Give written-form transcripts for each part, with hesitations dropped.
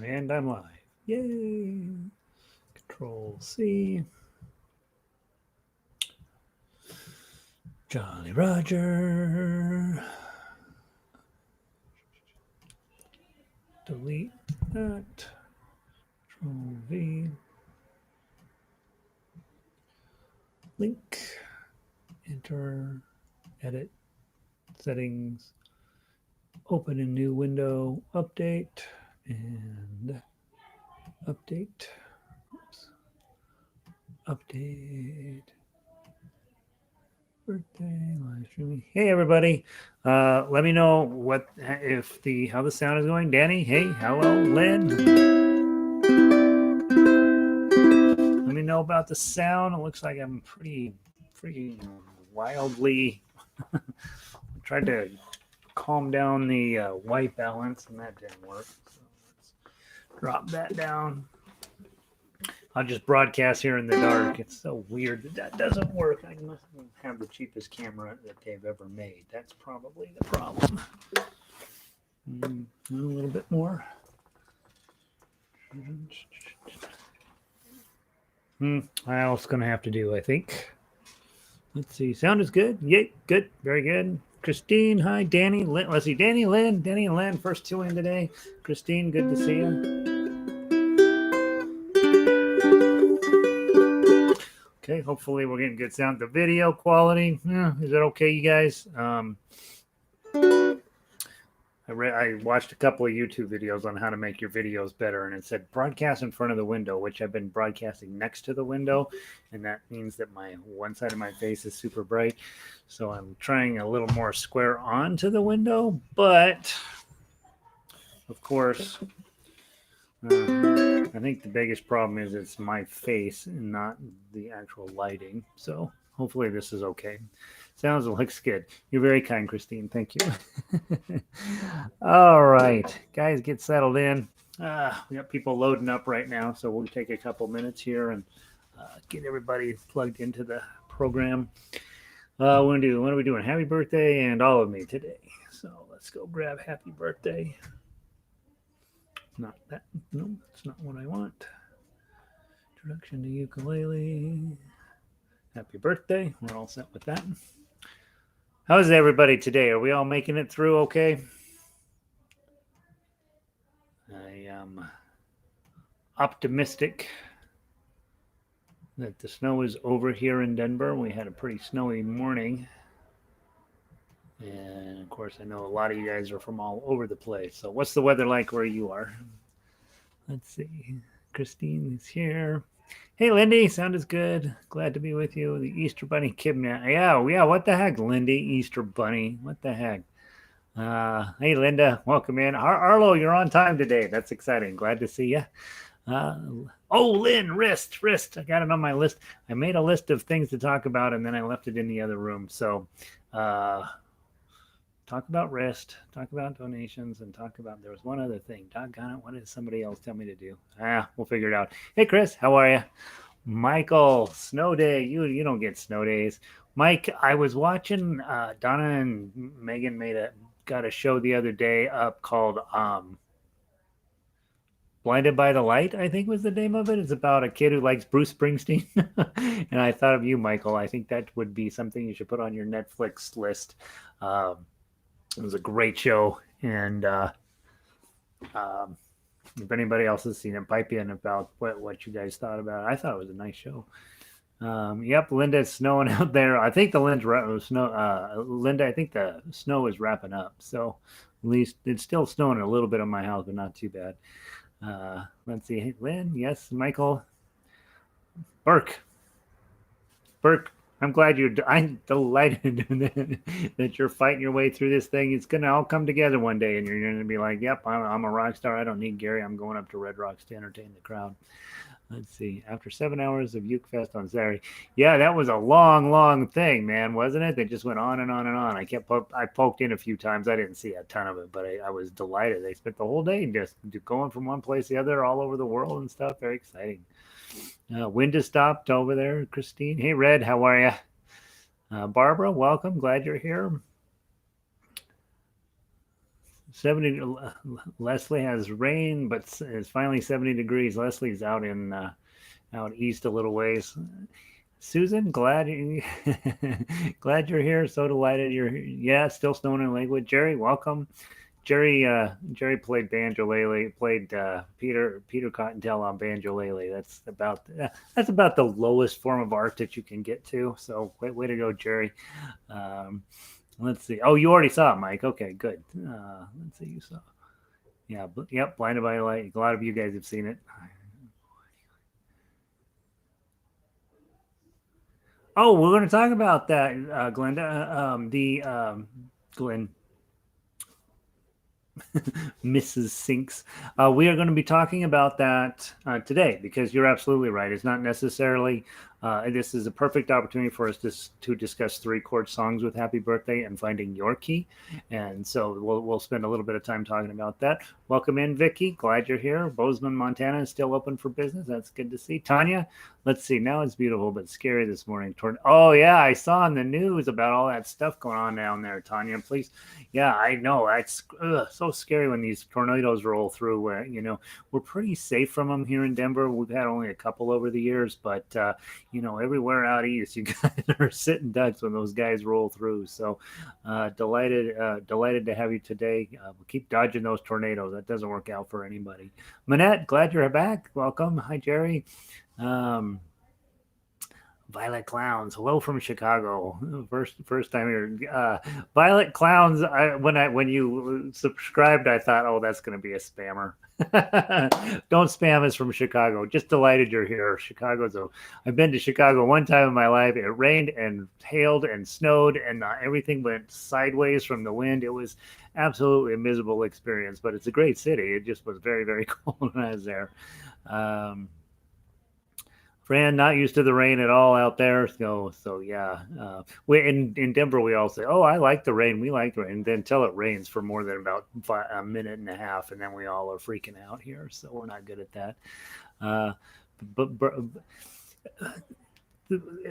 And I'm live. Yay! Control C. Jolly Roger. Delete that. Control V. Link. Enter. Edit. Settings. Open a new window. Update. And update. Oops. Update. Birthday live streaming. Hey everybody, let me know what if the how the sound is going. Danny, hey, hello, Lynn. Let me know about the sound. It looks like I'm pretty wildly. Tried to calm down the white balance, and that didn't work. So let's drop that down. I'll just broadcast here in the dark. It's so weird that doesn't work. I must have the cheapest camera that they've ever made. That's probably the problem. A little bit more. What else going to have to do, I think. Let's see. Sound is good. Yay, good. Very good. Christine, hi. Danny, Lynn. Let's see. Danny and Lynn, first two in today. Christine, good to see you. Okay, hopefully we're getting good sound. The video quality, is it okay, you guys? I watched a couple of YouTube videos on how to make your videos better, and it said broadcast in front of the window, which I've been broadcasting next to the window, and that means that my one side of my face is super bright. So I'm trying a little more square onto the window, but of course, I think the biggest problem is it's my face and not the actual lighting. So hopefully this is okay. Sounds looks good. You're very kind, Christine. Thank you. All right, guys, get settled in. We got people loading up right now, so we'll take a couple minutes here and get everybody plugged into the program. What are we doing? Happy birthday and all of me today. So let's go grab happy birthday. Not that. No, that's not what I want. Introduction to ukulele. Happy birthday. We're all set with that. How is everybody today? Are we all making it through okay? I am optimistic that the snow is over here in Denver. We had a pretty snowy morning. And of course, I know a lot of you guys are from all over the place. So, what's the weather like where you are? Let's see. Christine is here. Hey, Lindy, sound is good. Glad to be with you. The Easter Bunny kidnap. Yeah. What the heck, Lindy? Easter Bunny. What the heck? Hey, Linda, welcome in. Arlo, you're on time today. That's exciting. Glad to see you. Lynn, wrist. I got it on my list. I made a list of things to talk about, and then I left it in the other room. So, talk about rest, talk about donations, and talk about, there was one other thing. Doggone it, what did somebody else tell me to do? We'll figure it out. Hey, Chris, how are you? Michael, snow day. You don't get snow days. Mike, I was watching Donna and Megan got a show the other day up called Blinded by the Light, I think was the name of it. It's about a kid who likes Bruce Springsteen. And I thought of you, Michael. I think that would be something you should put on your Netflix list. It was a great show, and if anybody else has seen it, pipe in about what you guys thought about it. I thought it was a nice show. Yep, Linda, it's snowing out there. I think Linda, I think the snow is wrapping up. So at least it's still snowing a little bit on my house, but not too bad. Let's see. Hey, Lynn, yes, Michael. Burke, I'm delighted that you're fighting your way through this thing. It's gonna all come together one day, and you're gonna be like, "Yep, I'm a rock star. I don't need Gary. I'm going up to Red Rocks to entertain the crowd." Let's see. After 7 hours of Uke Fest on Saturday, yeah, that was a long thing, man, wasn't it? They just went on and on and on. I poked in a few times. I didn't see a ton of it, but I was delighted. They spent the whole day just going from one place to the other, all over the world and stuff. Very exciting. Wind has stopped over there, Christine. Hey, Red, how are you? Barbara, welcome. Glad you're here. 70. Leslie has rain, but it's finally 70 degrees. Leslie's out east a little ways. Susan, glad glad you're here. So delighted you're here. Yeah, still snowing in Lakewood. Jerry, welcome. Jerry played banjolele, played Peter Cottontail on banjolele. That's about the lowest form of art that you can get to. So way to go, Jerry. Um, let's see. Oh, you already saw it, Mike. Okay, good. Let's see. You saw. Yeah. Yep. Blinded by Light. A lot of you guys have seen it. Oh, we're going to talk about that, Glenda. Glenn, Mrs. Sinks. We are going to be talking about that today because you're absolutely right. It's not necessarily, this is a perfect opportunity for us to discuss three chord songs with Happy Birthday and finding your key. And so we'll spend a little bit of time talking about that. Welcome in, Vicky. Glad you're here. Bozeman, Montana is still open for business. That's good to see. Tanya, let's see. Now it's beautiful, but scary this morning. Oh, yeah. I saw in the news about all that stuff going on down there, Tanya. Please. Yeah, I know. It's so scary when these tornadoes roll through. We're pretty safe from them here in Denver. We've had only a couple over the years, but everywhere out east, you guys are sitting ducks when those guys roll through. So delighted to have you today. We'll keep dodging those tornadoes. That doesn't work out for anybody. Manette, glad you're back. Welcome. Hi, Jerry. Um, Violet Clowns. Hello from Chicago. First time here. Violet Clowns. When you subscribed, I thought, oh, that's going to be a spammer. Don't spam us from Chicago. Just delighted you're here. I've been to Chicago one time in my life. It rained and hailed and snowed and everything went sideways from the wind. It was absolutely a miserable experience, but it's a great city. It just was very, very cold when I was there. Fran, not used to the rain at all out there. So yeah. We in Denver, we all say, "Oh, I like the rain. We like the rain." And then until it rains for more than about a minute and a half, and then we all are freaking out here. So we're not good at that. Uh, but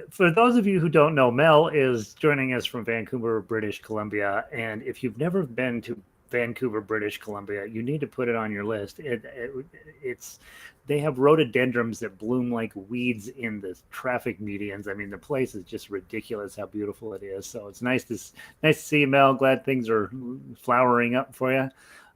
for those of you who don't know, Mel is joining us from Vancouver, British Columbia. And if you've never been to Vancouver, British Columbia, you need to put it on your list. It's they have rhododendrons that bloom like weeds in the traffic medians. I mean, the place is just ridiculous how beautiful it is. So it's nice to see you, Mel. Glad things are flowering up for you.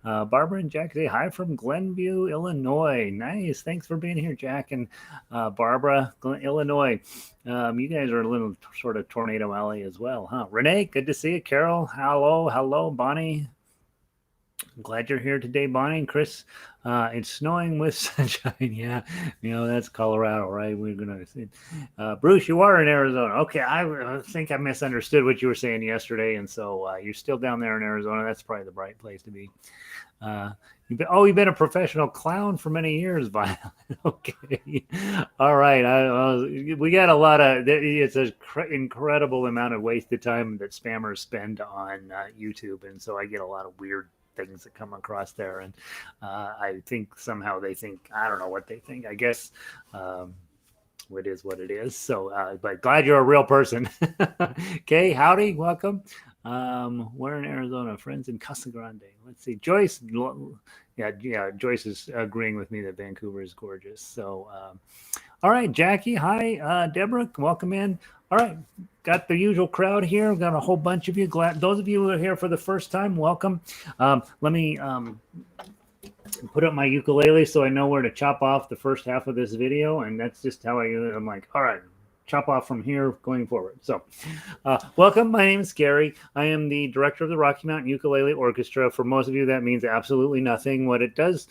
Barbara and Jack say hi from Glenview, Illinois. Nice. Thanks for being here, Jack and Barbara, Illinois. You guys are a little sort of tornado alley as well, huh? Renee, good to see you. Carol, hello. Bonnie, I'm glad you're here today, Bonnie and Chris. It's snowing with sunshine. Yeah, that's Colorado, right? We're gonna see. Bruce, you are in Arizona. Okay, I think I misunderstood what you were saying yesterday, and so you're still down there in Arizona. That's probably the right place to be. You've been a professional clown for many years, Violet. Okay, all right. We got a lot of. It's an incredible amount of wasted time that spammers spend on YouTube, and so I get a lot of weird things that come across there, and I think somehow they think, I don't know what they think. I guess it is what it is. So, but glad you're a real person. Okay, howdy, welcome. We're in Arizona, friends in Casa Grande. Let's see, Joyce. Yeah, Joyce is agreeing with me that Vancouver is gorgeous. So, all right, Jackie, hi, Deborah, welcome in. All right, got the usual crowd here. We've got a whole bunch of you. Glad those of you who are here for the first time, welcome. Let me put up my ukulele so I know where to chop off the first half of this video, and that's just how I'm like, all right, chop off from here going forward. So welcome. My name is Gary. I am the director of the Rocky Mountain Ukulele Orchestra. For most of you, that means absolutely nothing. What it does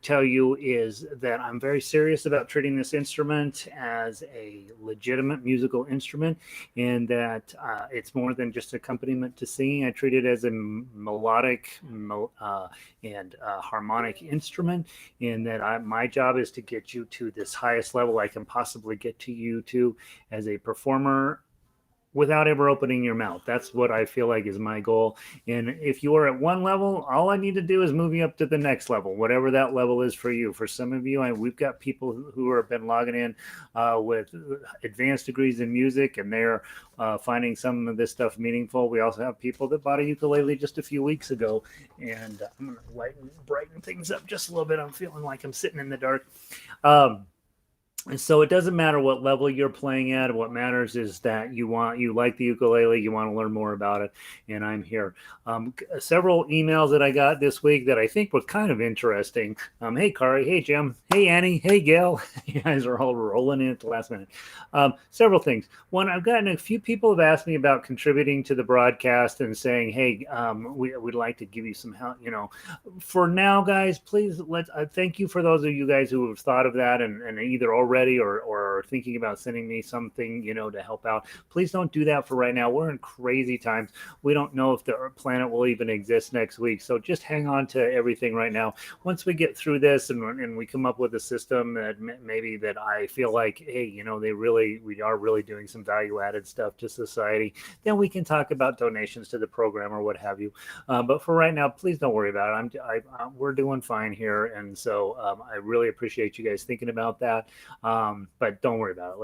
tell you is that I'm very serious about treating this instrument as a legitimate musical instrument, and that it's more than just accompaniment to singing. I treat it as a melodic and harmonic instrument, and that my job is to get you to this highest level I can possibly get to you to as a performer without ever opening your mouth. That's what I feel like is my goal. And if you are at one level, all I need to do is move you up to the next level, whatever that level is for you. For some of you, we've got people who have been logging in with advanced degrees in music, and they're finding some of this stuff meaningful. We also have people that bought a ukulele just a few weeks ago, and I'm going to brighten things up just a little bit. I'm feeling like I'm sitting in the dark. And so it doesn't matter what level you're playing at. What matters is that you like the ukulele, you want to learn more about it, and I'm here. Several emails that I got this week that I think were kind of interesting. Hey, Kari. Hey, Jim. Hey, Annie. Hey, Gail. You guys are all rolling in at the last minute. Several things. One, I've gotten a few people have asked me about contributing to the broadcast and saying, hey, we'd like to give you some help. For now, guys, please thank you for those of you guys who have thought of that and either already or thinking about sending me something, to help out. Please don't do that for right now. We're in crazy times. We don't know if the planet will even exist next week. So just hang on to everything right now. Once we get through this and we come up with a system that maybe that I feel like, hey, we are really doing some value added stuff to society, then we can talk about donations to the program or what have you. But for right now, please don't worry about it. We're doing fine here. And so I really appreciate you guys thinking about that. But don't worry about it.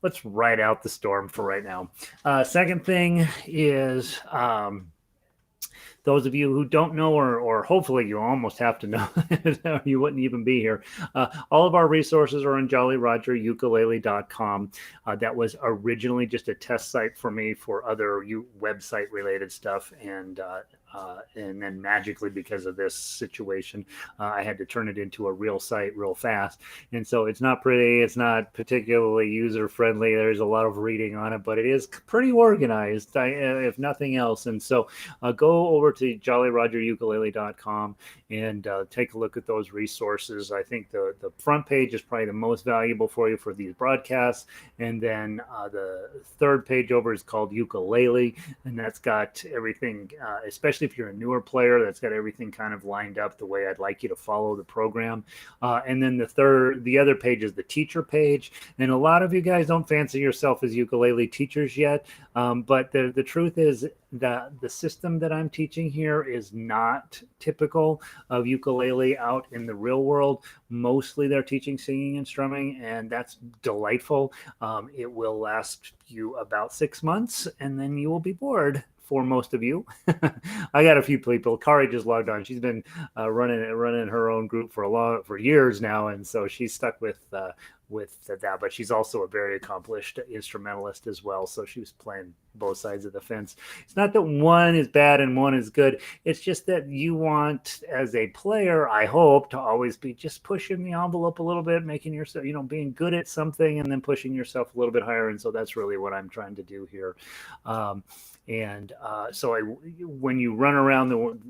Let's ride out the storm for right now. Second thing is those of you who don't know, or hopefully you almost have to know, you wouldn't even be here. All of our resources are on jollyrogerukulele.com. That was originally just a test site for me for other website related stuff. And then magically, because of this situation, I had to turn it into a real site real fast. And so it's not pretty. It's not particularly user friendly. There's a lot of reading on it, but it is pretty organized, if nothing else. And so go over to jollyrogerukulele.com and take a look at those resources. I think the front page is probably the most valuable for you for these broadcasts. And then the third page over is called Ukulele, and that's got everything, especially if you're a newer player, that's got everything kind of lined up the way I'd like you to follow the program. And then the other page is the teacher page. And a lot of you guys don't fancy yourself as ukulele teachers yet. But the truth is that the system that I'm teaching here is not typical of ukulele out in the real world. Mostly they're teaching singing and strumming, and that's delightful. It will last you about 6 months, and then you will be bored. For most of you. I got a few people. Kari just logged on. She's been running her own group for years now, and so she's stuck with that. But she's also a very accomplished instrumentalist as well. So she was playing both sides of the fence. It's not that one is bad and one is good. It's just that you want, as a player, I hope, to always be just pushing the envelope a little bit, making yourself, being good at something, and then pushing yourself a little bit higher. And so that's really what I'm trying to do here. When you run around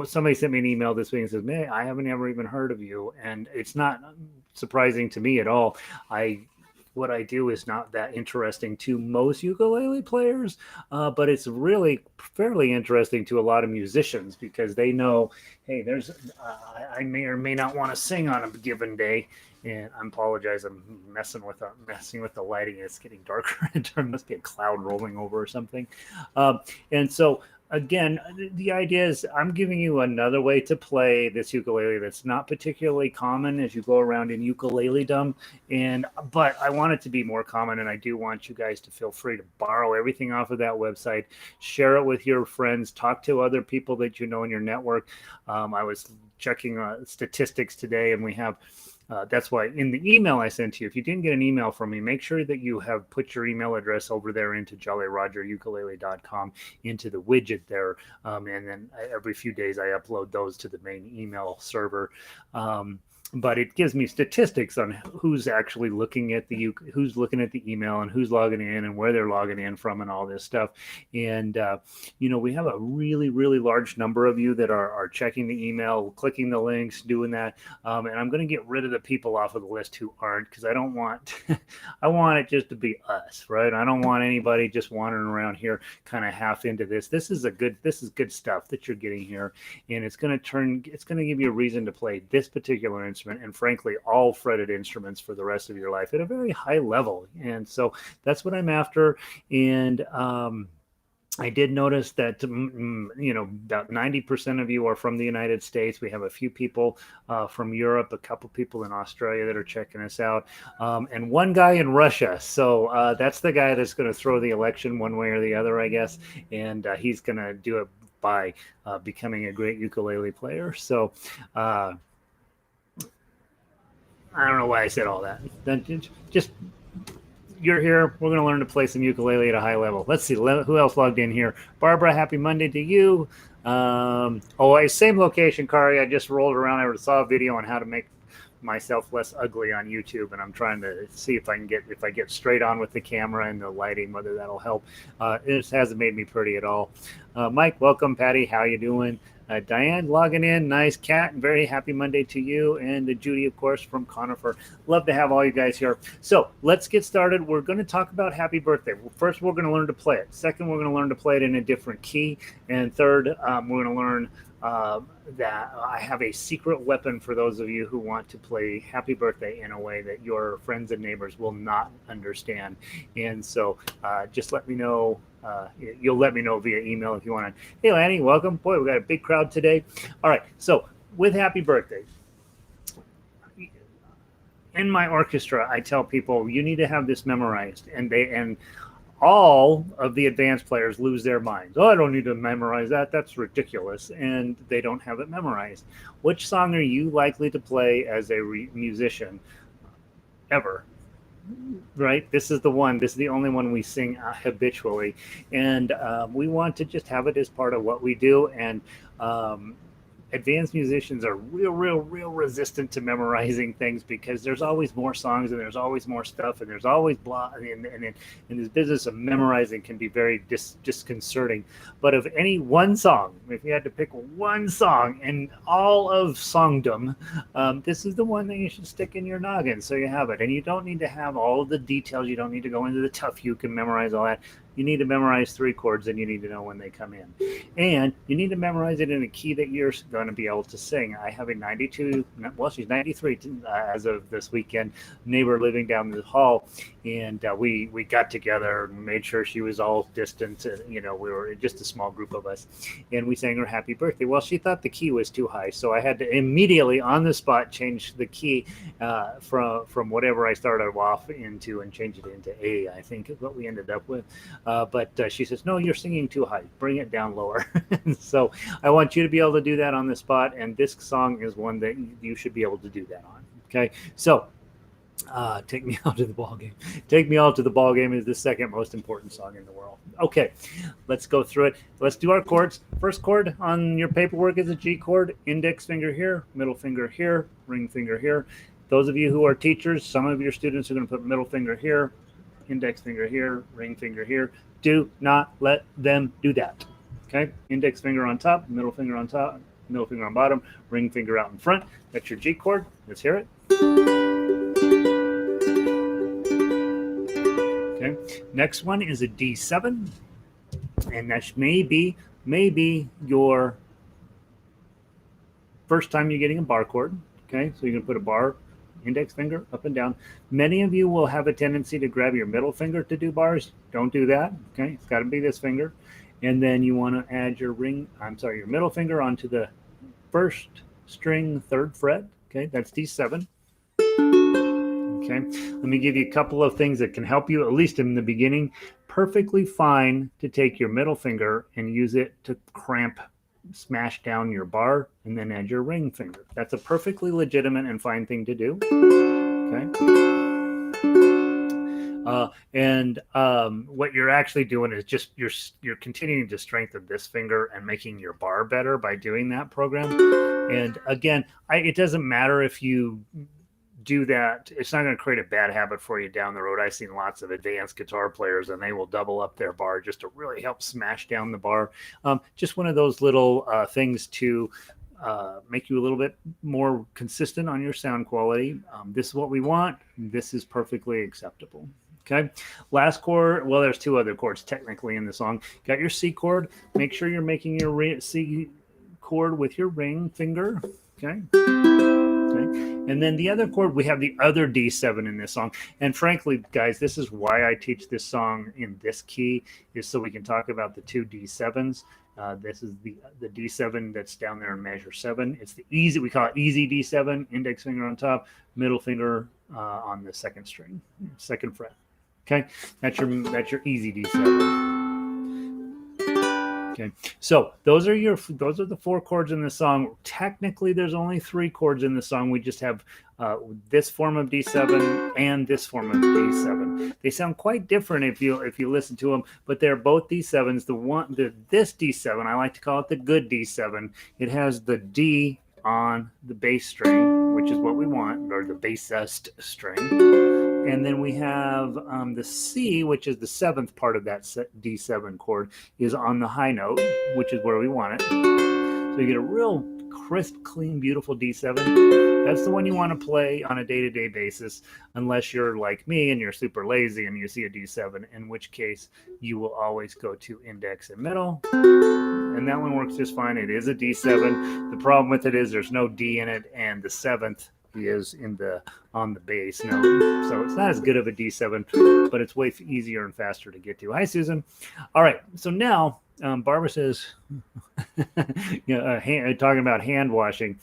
somebody sent me an email this week and says, "Man, I haven't ever even heard of you," and it's not surprising to me at all. What I do is not that interesting to most ukulele players, but it's really fairly interesting to a lot of musicians because they know, hey, I may or may not want to sing on a given day. And I apologize, I'm messing with the lighting. It's getting darker. There must be a cloud rolling over or something. And so, again, the idea is I'm giving you another way to play this ukulele that's not particularly common as you go around in ukulele-dom. But I want it to be more common, and I do want you guys to feel free to borrow everything off of that website, share it with your friends, talk to other people that you know in your network. I was checking statistics today, and we have that's why in the email I sent you, if you didn't get an email from me, make sure that you have put your email address over there into jollyrogerukulele.com into the widget there. And then every few days I upload those to the main email server. But it gives me statistics on who's actually looking at the email and who's logging in and where they're logging in from and all this stuff. And, we have a really, really large number of you that are checking the email, clicking the links, doing that. And I'm going to get rid of the people off of the list who aren't, because I don't want, I want it just to be us, right? I don't want anybody just wandering around here kind of half into this. This is good stuff that you're getting here. And it's going to give you a reason to play this particular instrument instrument, and frankly, all fretted instruments for the rest of your life at a very high level. And so that's what I'm after. And I did notice that, about 90% of you are from the United States. We have a few people from Europe, a couple people in Australia that are checking us out, and one guy in Russia. So that's the guy that's going to throw the election one way or the other, I guess. And he's going to do it by becoming a great ukulele player. So I don't know why I said all that. Just you're here. We're going to learn to play some ukulele at a high level. Let's see who else logged in here. Barbara, happy Monday to you. Same location, Kari. I just rolled around. I saw a video on how to make myself less ugly on YouTube, and I'm trying to see if I get straight on with the camera and the lighting, whether that'll help. It hasn't made me pretty at all. Mike, welcome. Patty, how you doing? Diane logging in. Nice. Cat, very happy Monday to you. And Judy, of course, from Conifer. Love to have all you guys here. So let's get started. We're going to talk about happy birthday. First, we're going to learn to play it. Second, we're going to learn to play it in a different key. And third, we're going to learn that I have a secret weapon for those of you who want to play happy birthday in a way that your friends and neighbors will not understand. And so just let me know. You'll let me know via email if you want to. Hey, Lanny, welcome. Boy, we got a big crowd today. All right. So with happy birthday, in my orchestra, I tell people you need to have this memorized, and all of the advanced players lose their minds. Oh, I don't need to memorize that. That's ridiculous. And they don't have it memorized. Which song are you likely to play as a musician ever? Right? This is the one. This is the only one we sing habitually. And we want to just have it as part of what we do. And advanced musicians are real resistant to memorizing things because there's always more songs and there's always more stuff and there's always blah. And in this business of memorizing can be very disconcerting. But of any one song, if you had to pick one song in all of songdom, this is the one that you should stick in your noggin so you have it. And you don't need to have all of the details. You don't need to go into the tough. You can memorize all that. You need to memorize 3 chords and you need to know when they come in. And you need to memorize it in a key that you're going to be able to sing. I have a 92, well, she's 93 as of this weekend, neighbor living down the hall. And we got together and made sure she was all distant. We were just a small group of us. And we sang her happy birthday. Well, she thought the key was too high. So I had to immediately on the spot change the key from whatever I started off into and change it into A, I think is what we ended up with. But she says, no, you're singing too high. Bring it down lower. So I want you to be able to do that on the spot. And this song is one that you should be able to do that on. Okay. So Take Me Out to the Ball Game. Take Me Out to the Ball Game is the second most important song in the world. Okay. Let's go through it. Let's do our chords. First chord on your paperwork is a G chord. Index finger here, middle finger here, ring finger here. Those of you who are teachers, some of your students are going to put middle finger here, index finger here, ring finger here. Do not let them do that. Okay? Index finger on top, middle finger on top, middle finger on bottom, ring finger out in front. That's your G chord. Let's hear it. Okay. Next one is a D7. And that may be your first time you're getting a bar chord. Okay? So you're going to put a bar, index finger up and down. Many of you will have a tendency to grab your middle finger to do bars. Don't do that. Okay, it's got to be this finger. And then you want to add your your middle finger onto the first string, 3rd fret. Okay, that's D7. Okay, let me give you a couple of things that can help you, at least in the beginning. Perfectly fine to take your middle finger and use it to smash down your bar and then add your ring finger. That's a perfectly legitimate and fine thing to do. Okay. What you're actually doing is just you're continuing to strengthen this finger and making your bar better by doing that program. And again, it doesn't matter if you do that. It's not going to create a bad habit for you down the road. I've seen lots of advanced guitar players and they will double up their bar just to really help smash down the bar. Just one of those little things to make you a little bit more consistent on your sound quality. This is what we want. This is perfectly acceptable. Okay. Last chord. Well, there's 2 other chords technically in the song. Got your C chord. Make sure you're making your C chord with your ring finger. Okay. Okay. And then the other chord, we have the other D7 in this song. And frankly, guys, this is why I teach this song in this key, is so we can talk about the two D7s. This is the D7 that's down there in measure 7. It's the easy, we call it easy D7, index finger on top, middle finger on the second string, second fret. Okay, that's your easy D7. Okay, so those are the 4 chords in the song. Technically, there's only 3 chords in the song. We just have this form of D7 and this form of D7. They sound quite different if you listen to them, but they're both D7s. This D7, I like to call it the good D7. It has the D on the bass string, which is what we want, or the bassest string. And then we have the C, which is the 7th part of that D7 chord, is on the high note, which is where we want it. So you get a real crisp, clean, beautiful D7. That's the one you want to play on a day-to-day basis, unless you're like me and you're super lazy and you see a D7, in which case you will always go to index and middle. And that one works just fine. It is a D7. The problem with it is there's no D in it, and the 7th is on the bass note, so it's not as good of a D7, but it's way easier and faster to get to. Hi, Susan. All right, so now Barbara says, talking about hand washing.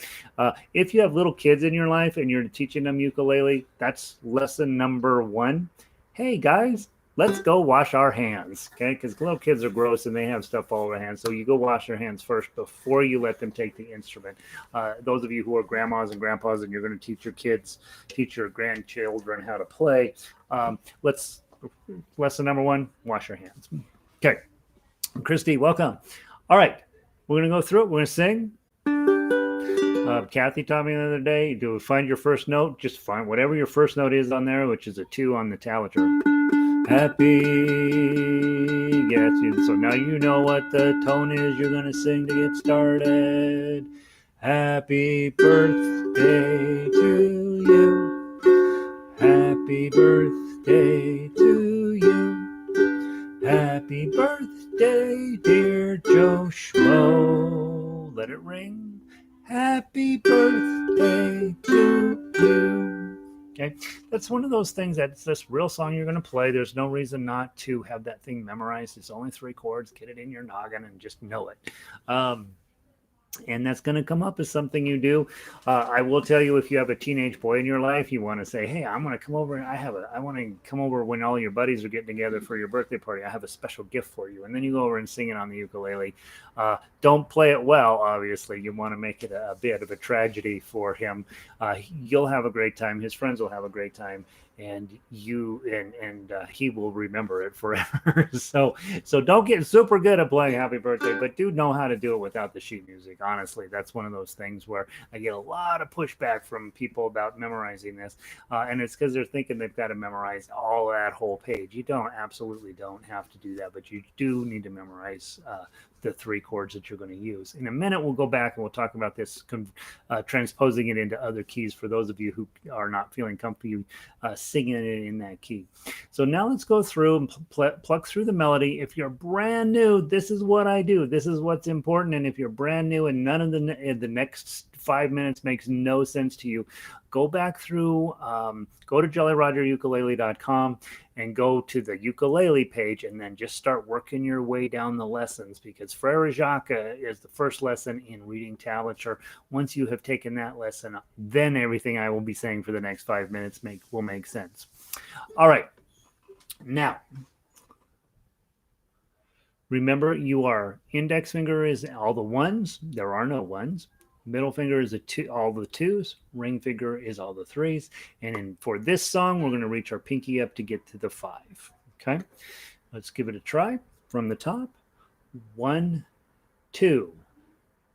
If you have little kids in your life and you're teaching them ukulele, that's lesson number 1. Hey guys, let's go wash our hands, okay? Because little kids are gross and they have stuff all over their hands. So you go wash your hands first before you let them take the instrument. Those of you who are grandmas and grandpas and you're going to teach your grandchildren how to play, lesson number 1, wash your hands. Okay. Christy, welcome. All right. We're going to go through it. We're going to sing. Kathy taught me the other day, to find your first note. Just find whatever your first note is on there, which is a 2 on the tablature. Happy gets you. So now you know what the tone is you're going to sing to get started. Happy birthday to you. Happy birthday to you. Happy birthday, dear Joe Schmo. Let it ring. Happy birthday to you. Okay, that's one of those things that's this real song you're going to play. There's no reason not to have that thing memorized. It's only 3 chords. Get it in your noggin and just know it. And that's going to come up as something you do. I will tell you, if you have a teenage boy in your life, you want to say, hey, I'm going to come over. I want to come over when all your buddies are getting together for your birthday party. I have a special gift for you. And then you go over and sing it on the ukulele. Don't play it well, obviously. You want to make it a bit of a tragedy for him. You'll have a great time. His friends will have a great time. And he will remember it forever. So don't get super good at playing Happy Birthday, but do know how to do it without the sheet music. Honestly, that's one of those things where I get a lot of pushback from people about memorizing this, and it's because they're thinking they've got to memorize all that whole page. You absolutely don't have to do that, but you do need to memorize the 3 chords that you're going to use. In a minute, we'll go back and we'll talk about this, transposing it into other keys for those of you who are not feeling comfy singing it in that key. So now let's go through and pluck through the melody. If you're brand new, this is what I do. This is what's important. And if you're brand new and none of the next 5 minutes makes no sense to you, go back through, go to jollyrogerukulele.com and go to the ukulele page and then just start working your way down the lessons, because Frere Jacques is the first lesson in reading tablature. Once you have taken that lesson, then everything I will be saying for the next 5 minutes will make sense. All right. Now, remember, your index finger is all the 1s. There are no 1s. Middle finger is all the 2s. Ring finger is all the 3s. And for this song, we're going to reach our pinky up to get to the 5. Okay? Let's give it a try from the top. 1, 2.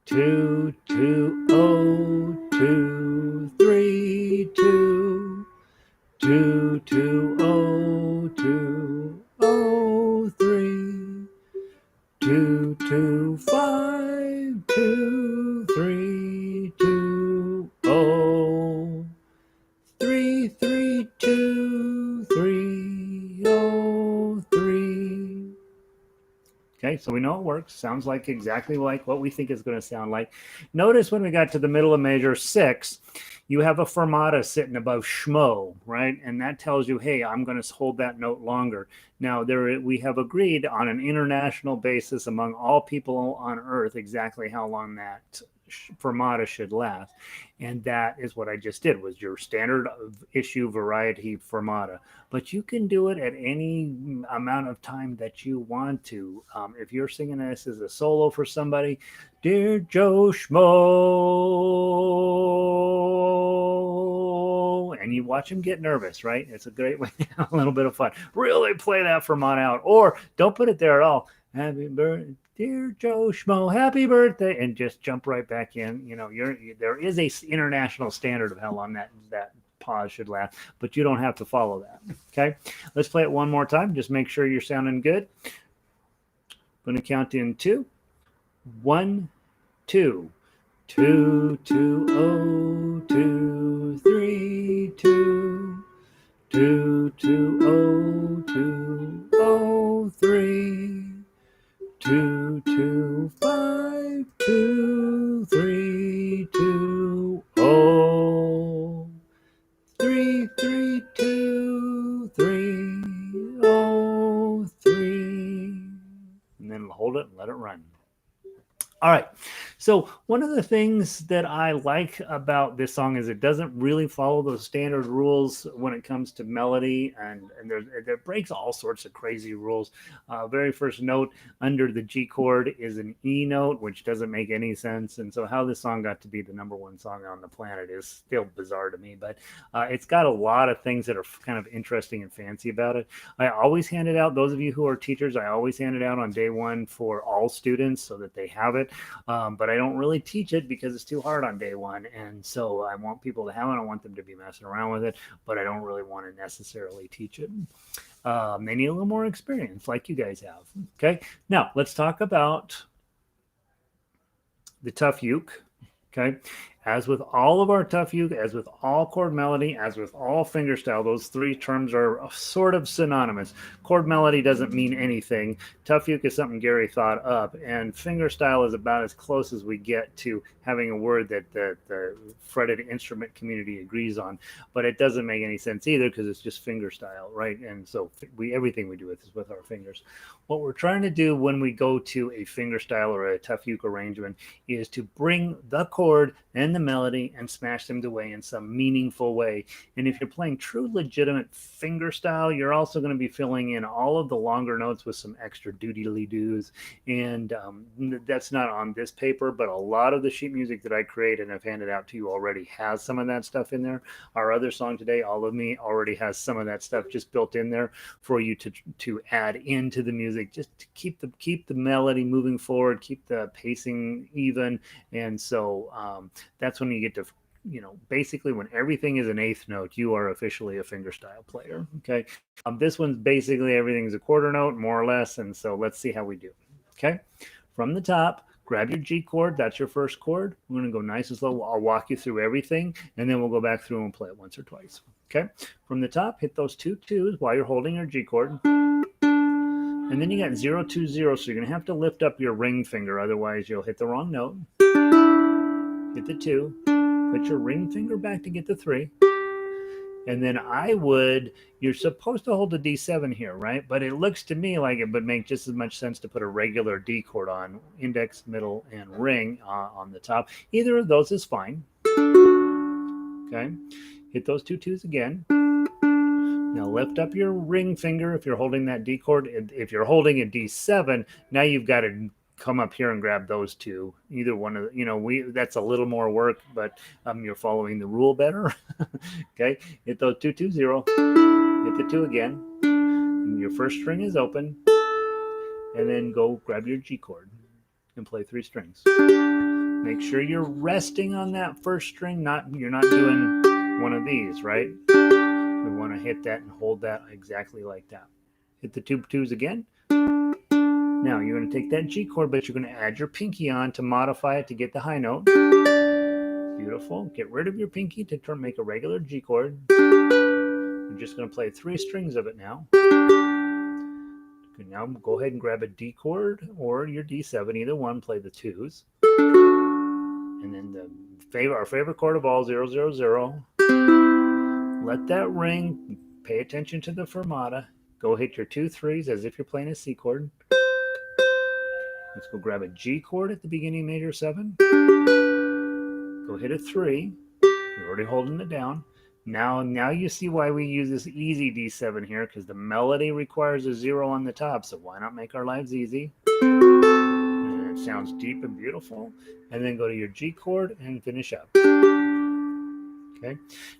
2, 2, oh, 2, 3, 2. 2, 2, oh, 2, oh, 3. 2, 2, 5, 2, 3, 2, oh, 3, 3, 2, 3, oh, 3. Okay, so we know it works. Sounds like exactly like what we think it's going to sound like. Notice when we got to the middle of measure 6, you have a fermata sitting above schmo, right? And that tells you, hey, I'm going to hold that note longer. Now, we have agreed on an international basis among all people on Earth exactly how long that fermata should last, and that is what I just did, was your standard issue variety fermata. But you can do it at any amount of time that you want to. If you're singing this as a solo for somebody, dear Joe Schmo, and you watch him get nervous, right? It's a great way to have a little bit of fun. Really play that fermata out, or don't put it there at all. Happy birthday, dear Joe Schmo, happy birthday, and just jump right back in. There is a international standard of how long that pause should last, but you don't have to follow that. Okay, let's play it one more time. Just make sure you're sounding good. I'm going to count in 2, 1, 2, 2, 2, 0, 2, 3, 2, 2, 2, 0, 2, 0, 3. 2, 2, 5, 2, 3, 2, 0, 3, 3, 2, 3, 0, 3, and then hold it and let it run. All right. So one of the things that I like about this song is it doesn't really follow those standard rules when it comes to melody, and there breaks all sorts of crazy rules. Very first note under the G chord is an E note, which doesn't make any sense. And so how this song got to be the #1 song on the planet is still bizarre to me. But it's got a lot of things that are kind of interesting and fancy about it. I always hand it out. Those of you who are teachers, I always hand it out on day 1 for all students so that they have it. But I don't really teach it because it's too hard on day 1. And so I want people to have it. I want them to be messing around with it, but I don't really want to necessarily teach it. They need a little more experience like you guys have. Okay. Now let's talk about the tough uke. Okay. As with all of our tough uke, as with all chord melody, as with all fingerstyle, those 3 terms are sort of synonymous. Chord melody doesn't mean anything. Tough uke is something Gary thought up, and fingerstyle is about as close as we get to having a word that the fretted instrument community agrees on. But it doesn't make any sense either because it's just fingerstyle, right? And so everything we do is with our fingers. What we're trying to do when we go to a fingerstyle or a tough uke arrangement is to bring the chord and the melody and smash them away in some meaningful way. And if you're playing true legitimate fingerstyle, you're also going to be filling in all of the longer notes with some extra doodly-doos. And that's not on this paper, but a lot of the sheet music that I create and have handed out to you already has some of that stuff in there. Our other song today, All of Me, already has some of that stuff just built in there for you to add into the music, just to keep the melody moving forward, keep the pacing even. And so that's when you get to, basically when everything is an eighth note, you are officially a fingerstyle player. Okay. This one's basically everything's a quarter note, more or less. And so let's see how we do. Okay. From the top, grab your G chord. That's your first chord. We're going to go nice and slow. I'll walk you through everything, and then we'll go back through and play it once or twice. Okay. From the top, hit those 2 2s while you're holding your G chord. And then you got 0 2 0. So you're going to have to lift up your ring finger. Otherwise, you'll hit the wrong note. Hit the 2. Put your ring finger back to get the 3. And then you're supposed to hold the D7 here, right? But it looks to me like it would make just as much sense to put a regular D chord on, index, middle, and ring on the top. Either of those is fine. Okay. Hit those 2 2s again. Now lift up your ring finger if you're holding that D chord. If you're holding a D7, now you've got to come up here and grab those 2. Either one of that's a little more work, but you're following the rule better. Okay, hit those 2 2 0. Hit the 2 again. And your first string is open, and then go grab your G chord and play 3 strings. Make sure you're resting on that first string. You're not doing one of these, right? We want to hit that and hold that exactly like that. Hit the 2 2s again. Now you're going to take that G chord, but you're going to add your pinky on to modify it to get the high note. Beautiful. Get rid of your pinky to make a regular G chord. We're just going to play 3 strings of it now. Now go ahead and grab a D chord or your D7, either one, play the twos. And then our favorite chord of all, 0, 0, 0. Let that ring. Pay attention to the fermata. Go hit your 2 3s as if you're playing a C chord. Let's go grab a G chord at the beginning of major 7. Go hit a 3. You're already holding it down. Now you see why we use this easy D7 here, because the melody requires a 0 on the top, so why not make our lives easy? And it sounds deep and beautiful. And then go to your G chord and finish up. Okay.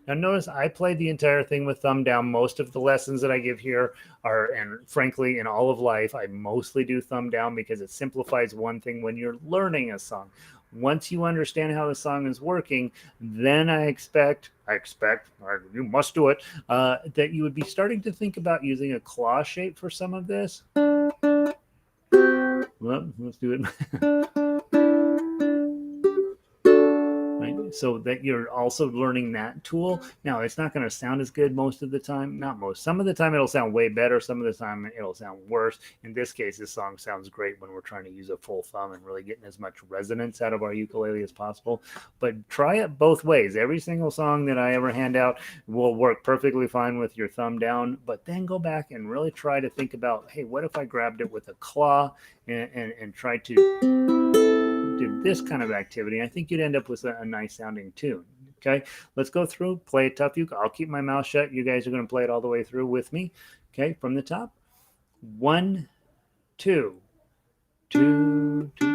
Now notice I played the entire thing with thumb down. Most of the lessons that I give here are, and frankly, in all of life, I mostly do thumb down because it simplifies one thing when you're learning a song. Once you understand how the song is working, then I expect, you must do it, that you would be starting to think about using a claw shape for some of this. Well, let's do it. Right? So that you're also learning that tool. Now, it's not going to sound as good most of the time. Not most. Some of the time it'll sound way better. Some of the time it'll sound worse. In this case, this song sounds great when we're trying to use a full thumb and really getting as much resonance out of our ukulele as possible. But try it both ways. Every single song that I ever hand out will work perfectly fine with your thumb down. But then go back and really try to think about, hey, what if I grabbed it with a claw and tried to do this kind of activity? I think you'd end up with a nice sounding tune. Okay, let's go through, play a tough uke. I'll keep my mouth shut. You guys are going to play it all the way through with me. Okay, from the top. 1, 2, 2, 2.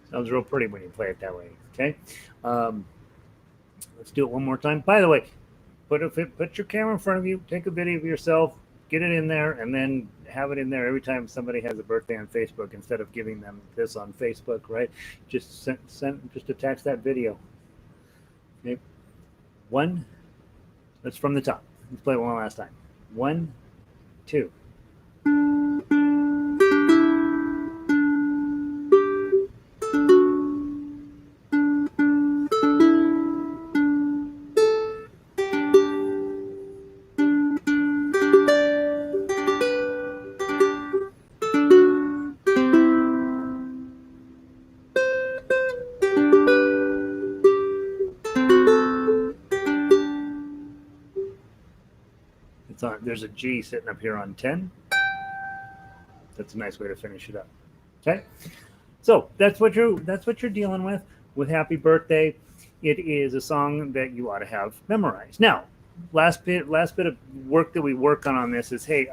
Sounds real pretty when you play it that way. Okay, let's do it one more time. By the way, put your camera in front of you, take a video of yourself, get it in there, and then have it in there every time somebody has a birthday on Facebook. Instead of giving them this on Facebook, right? Just just attach that video. Okay, let's from the top. Let's play it one last time. 1, 2. There's a G sitting up here on 10. That's a nice way to finish it up. Okay, so that's what you're dealing with Happy Birthday. It is a song that you ought to have memorized. Now, last bit of work that we work on this is, hey,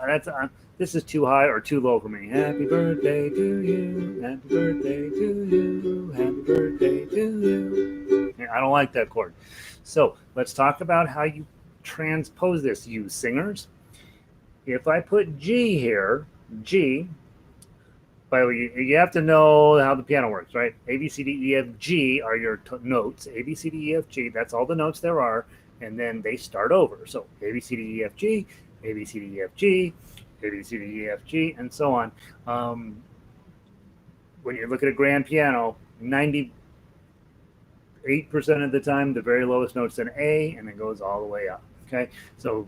this is too high or too low for me. Happy birthday to you. Happy birthday to you. Happy birthday to you. I don't like that chord. So let's talk about how you transpose this, you singers. If I put G here, G, by the way, you have to know how the piano works, right? A, B, C, D, E, F, G are your notes. A, B, C, D, E, F, G, that's all the notes there are. And then they start over. So A, B, C, D, E, F, G, A, B, C, D, E, F, G, A, B, C, D, E, F, G, and so on. When you look at a grand piano, 98% of the time, the very lowest note's an A, and it goes all the way up. Okay, so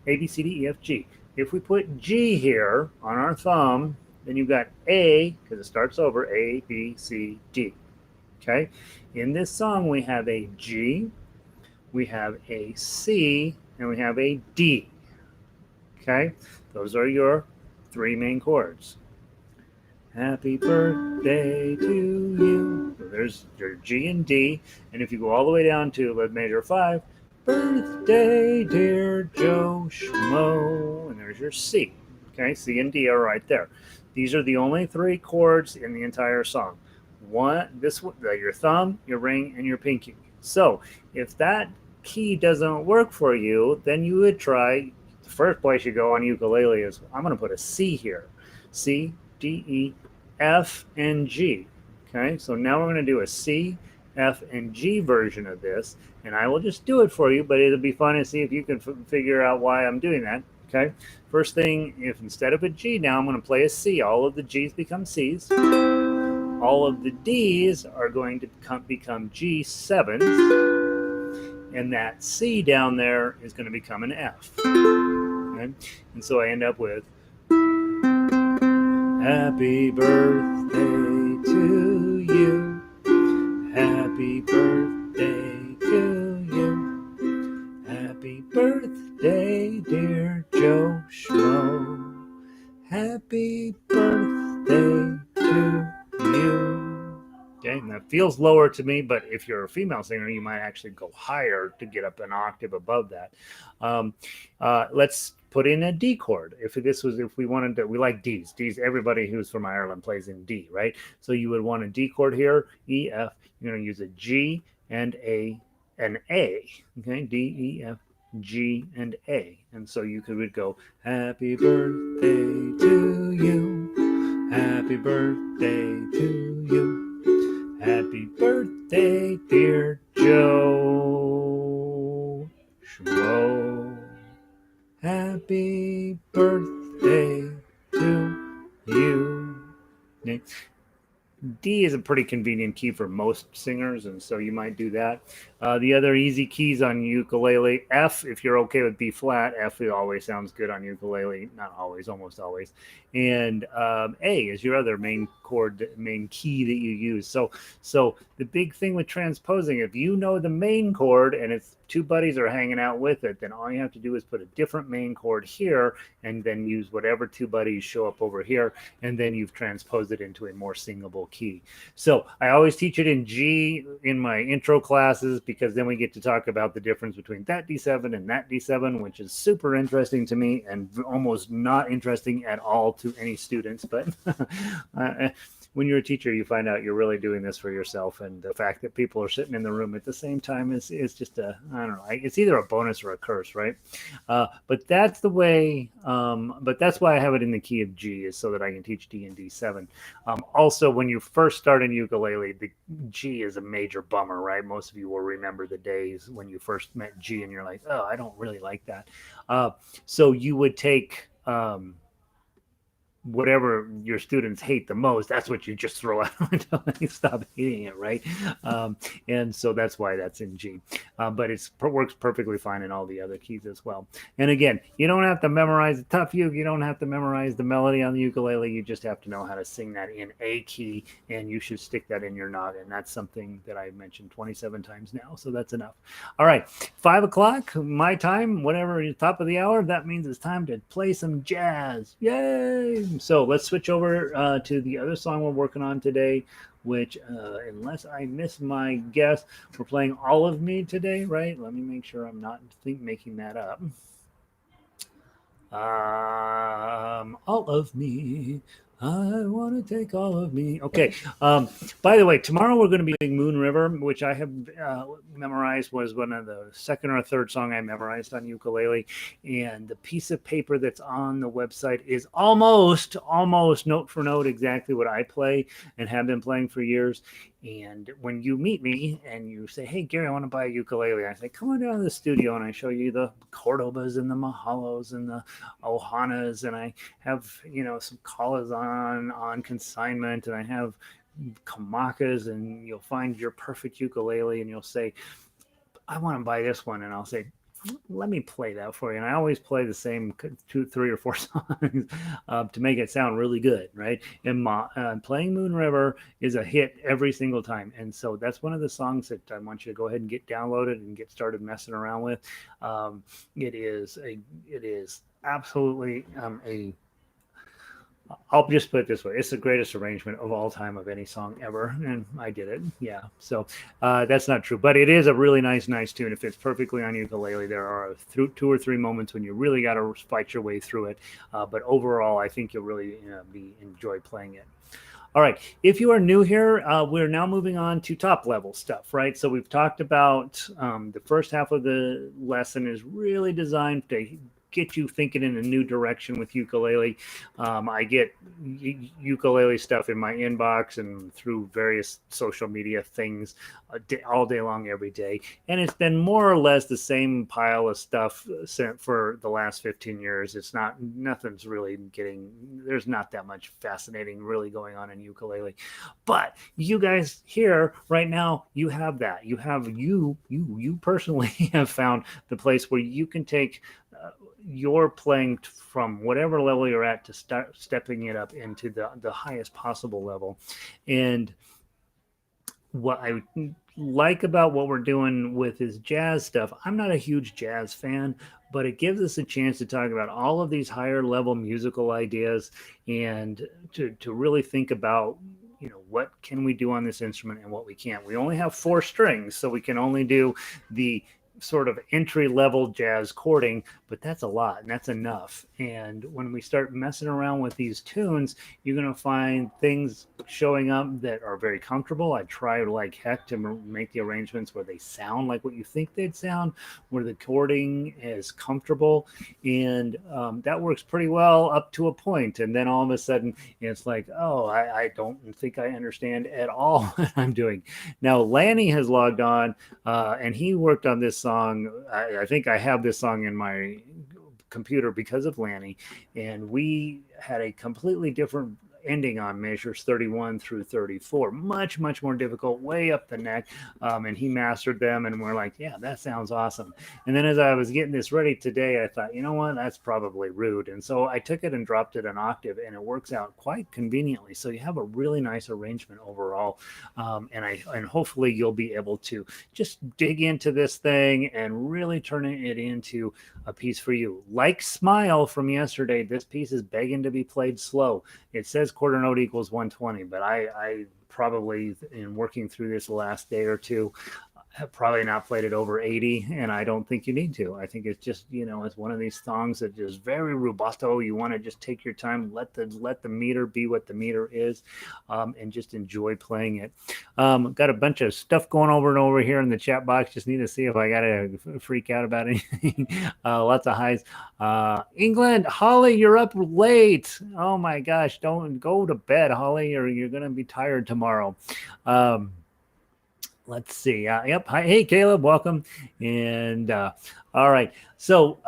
A, B, C, D, E, F, G. If we put G here on our thumb, then you've got A, because it starts over, A, B, C, D. Okay, in this song, we have a G, we have a C, and we have a D. Okay, those are your 3 main chords. Happy birthday to you. So there's your G and D. And if you go all the way down to major 5, birthday, dear Joe Schmo. And there's your C. Okay, C and D are right there. These are the only 3 chords in the entire song. Your thumb, your ring, and your pinky. So if that key doesn't work for you, then you would try, the first place you go on ukulele is, I'm going to put a C here. C, D, E, F, and G. Okay, so now we're going to do a C, F, and G version of this, and I will just do it for you, but it'll be fun to see if you can figure out why I'm doing that. Okay, first thing, if instead of a G now I'm going to play a C, all of the G's become C's. All of the D's are going to become G7s, and that C down there is going to become an F. Okay? And so I end up with happy birthday to you. Happy birthday to you. Happy birthday, dear Joe Schmo. Happy birthday to you. Okay, and that feels lower to me, but if you're a female singer, you might actually go higher to get up an octave above that. Let's put in a D chord. If we wanted to, we like D's. D's, everybody who's from Ireland plays in D, right? So you would want a D chord here, E, F. You're going to use a G and an A. Okay, D, E, F, G, and A. And so you would go, happy birthday to you. Happy birthday to you. Happy birthday, dear Joe Schmo. Happy birthday to you. Okay. D is a pretty convenient key for most singers, and so you might do that. The other easy keys on ukulele, F, if you're okay with B flat, F always sounds good on ukulele. Not always, almost always. And A is your other main chord, main key that you use. So the big thing with transposing, if you know the main chord and it's two buddies are hanging out with it, then all you have to do is put a different main chord here and then use whatever two buddies show up over here, and then you've transposed it into a more singable key. So I always teach it in G in my intro classes, because then we get to talk about the difference between that D7 and that D7, which is super interesting to me and almost not interesting at all to any students. But when you're a teacher, you find out you're really doing this for yourself, and the fact that people are sitting in the room at the same time is just I don't know, it's either a bonus or a curse, right? But that's the way, but that's why I have it in the key of G, is so that I can teach D and D7. Also, when you first start in ukulele, the G is a major bummer, right? Most of you will remember the days when you first met G and you're like, oh, I don't really like that. So you would take whatever your students hate the most, that's what you just throw out until they stop hating it, right? And so that's why that's in G. But it works perfectly fine in all the other keys as well. And again, you don't have to memorize the tough uke. You don't have to memorize the melody on the ukulele. You just have to know how to sing that in a key, and you should stick that in your noggin. That's something that I've mentioned 27 times now, so that's enough. All right, 5 o'clock, my time, whatever, top of the hour, that means it's time to play some jazz. Yay! So let's switch over to the other song we're working on today, which, unless I miss my guess, we're playing All of Me today, right? Let me make sure I'm not making that up. All of me. I want to take all of me. Okay. By the way, tomorrow we're going to be doing Moon River, which I have memorized, was one of the second or third song I memorized on ukulele. And the piece of paper that's on the website is almost note for note exactly what I play and have been playing for years. And when you meet me and you say, hey, Gary, I want to buy a ukulele, I say, come on down to the studio, and I show you the Cordobas and the Mahalos and the Ohanas, and I have, some callas on consignment, and I have Kamakas, and you'll find your perfect ukulele, and you'll say, I want to buy this one, and I'll say, let me play that for you. And I always play the same 2, 3, or 4 songs to make it sound really good, right? And playing Moon River is a hit every single time. And so that's one of the songs that I want you to go ahead and get downloaded and get started messing around with. It is absolutely I'll just put it this way. It's the greatest arrangement of all time of any song ever. And I did it. Yeah. So that's not true. But it is a really nice tune. It fits perfectly on ukulele. There are 2 or 3 moments when you really got to fight your way through it. But overall, I think you'll really enjoy playing it. All right. If you are new here, we're now moving on to top level stuff, right? So we've talked about the first half of the lesson is really designed to get you thinking in a new direction with ukulele. I get ukulele stuff in my inbox and through various social media things all day long, every day. And it's been more or less the same pile of stuff sent for the last 15 years. It's nothing's really there's not that much fascinating really going on in ukulele. But you guys here right now, you have that. You personally have found the place where you can take your playing from whatever level you're at to start stepping it up into the highest possible level. And what I like about what we're doing with his jazz stuff, I'm not a huge jazz fan, but it gives us a chance to talk about all of these higher level musical ideas and to really think about, what can we do on this instrument and what we can't. We only have 4 strings, so we can only do the sort of entry level jazz chording, but that's a lot and that's enough. And when we start messing around with these tunes, you're going to find things showing up that are very comfortable. I try like heck to make the arrangements where they sound like what you think they'd sound, where the chording is comfortable, and that works pretty well up to a point. And then all of a sudden it's like, oh, I don't think I understand at all what I'm doing. Now Lanny has logged on and he worked on this song. I think I have this song in my computer because of Lanny, and we had a completely different ending on measures 31 through 34, much more difficult, way up the neck, and he mastered them, and we're like, yeah, that sounds awesome. And then as I was getting this ready today, I thought, you know what, that's probably rude, and so I took it and dropped it an octave, and it works out quite conveniently. So you have a really nice arrangement overall, and hopefully you'll be able to just dig into this thing and really turn it into a piece for you. Like Smile from yesterday, this piece is begging to be played slow. It says quarter note equals 120, but I probably, in working through this last day or two, have probably not played it over 80, and I don't think you need to. I think it's just, it's one of these songs that is very rubato. You want to just take your time, let the meter be what the meter is, and just enjoy playing it. Got a bunch of stuff going over and over here in the chat box. Just need to see if I got to freak out about anything. Lots of highs. England, Holly, you're up late. Oh my gosh, don't go to bed, Holly, or you're going to be tired tomorrow. Let's see. Yep. Hi. Hey, Caleb. Welcome. And all right. So,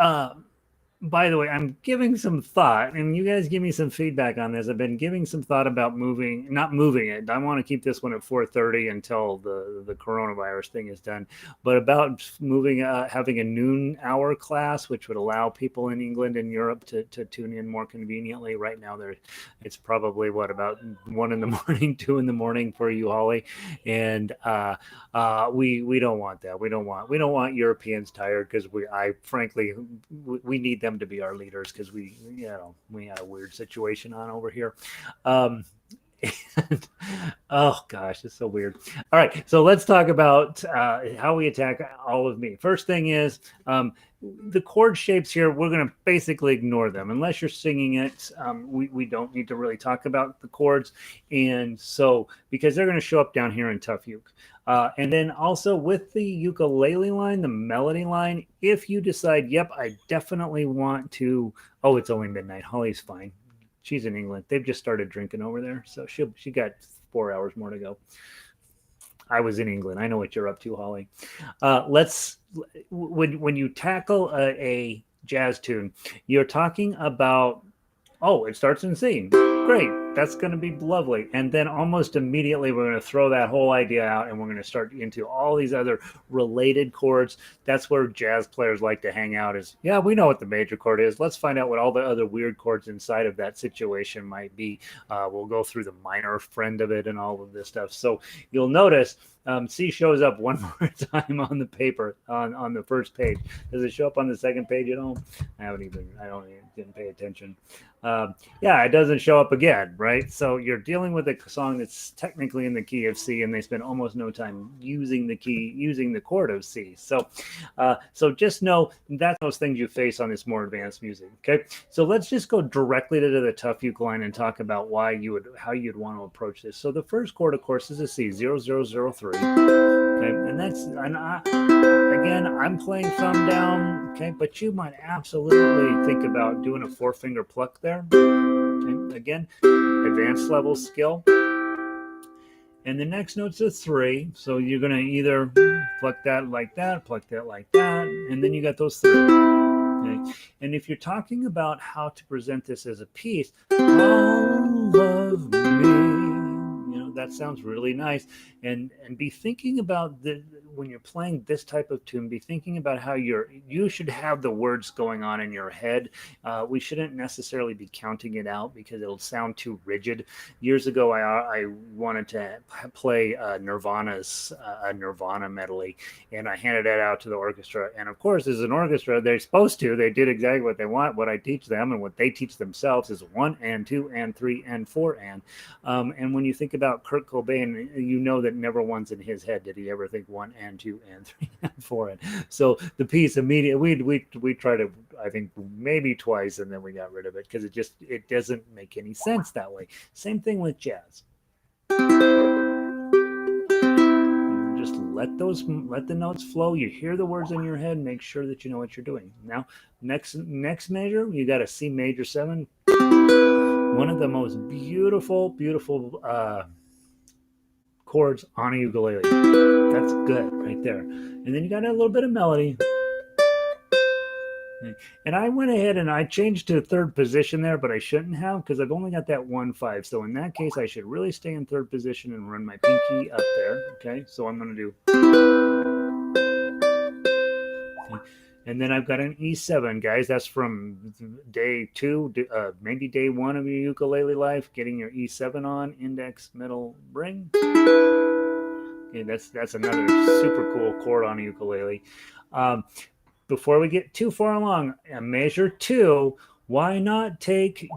by the way, I'm giving some thought, and you guys give me some feedback on this. I've been giving some thought about not moving it. I want to keep this one at 4:30 until the coronavirus thing is done, but about moving, having a noon hour class, which would allow people in England and Europe to tune in more conveniently. Right now, it's probably about 1 a.m, 2 a.m for you, Holly, and we don't want that. We don't want Europeans tired, because frankly we need them to be our leaders, because we had a weird situation on over here. And, oh gosh, it's so weird. All right, so let's talk about how we attack all of me. First thing is the chord shapes here. We're going to basically ignore them unless you're singing it. We don't need to really talk about the chords, and so because they're going to show up down here in Tough Uke. And then also with the ukulele line, the melody line, if you decide, yep, I definitely want to, oh, it's only midnight. Holly's fine. She's in England. They've just started drinking over there, so she got 4 hours more to go. I was in England. I know what you're up to, Holly. When you tackle a jazz tune, you're talking about, oh, it starts in C. Great. That's going to be lovely. And then almost immediately, we're going to throw that whole idea out, and we're going to start into all these other related chords. That's where jazz players like to hang out, is, yeah, we know what the major chord is. Let's find out what all the other weird chords inside of that situation might be. We'll go through the minor friend of it and all of this stuff. So you'll notice C shows up one more time on the paper, on the first page. Does it show up on the second page at all? Didn't pay attention. Yeah, it doesn't show up again, right? So you're dealing with a song that's technically in the key of C, and they spend almost no time using the chord of C. So just know that's those things you face on this more advanced music. Okay, so let's just go directly to the Tough Uke line and talk about how you'd want to approach this. So the first chord, of course, is a C, 0003. Okay, and I'm playing thumb down, okay, but you might absolutely think about doing a 4-finger pluck there. Okay, again, advanced level skill. And the next note's a 3, so you're going to either pluck that like that, pluck that like that, and then you got those 3. Okay? And if you're talking about how to present this as a piece, all of me, that sounds really nice. And be thinking about when you're playing this type of tune, be thinking about how you should have the words going on in your head. We shouldn't necessarily be counting it out because it'll sound too rigid. Years ago, I wanted to play Nirvana's Nirvana medley, and I handed that out to the orchestra. And of course, as an orchestra, they're supposed to. They did exactly what they want. What I teach them and what they teach themselves is 1 and 2 and 3 and 4 and when you think about Kurt Cobain, you know that never once in his head did he ever think 1 and 2 and 3 and 4 and. So the piece immediately we tried it, I think maybe twice, and then we got rid of it because it doesn't make any sense that way. Same thing with jazz. Just let the notes flow. You hear the words in your head. Make sure that you know what you're doing. Now, next measure, you got a C major 7. One of the most beautiful chords on a ukulele. That's good right there. And then you got a little bit of melody. And I went ahead and I changed to 3rd position there, but I shouldn't have because I've only got that 1-5. So in that case, I should really stay in 3rd position and run my pinky up there. Okay, so I'm going to do. Okay. And then I've got an E7, guys. That's from day 2, maybe day 1 of your ukulele life. Getting your E7 on, index, middle, ring. Okay, that's another super cool chord on a ukulele. Before we get too far along, measure 2. Why not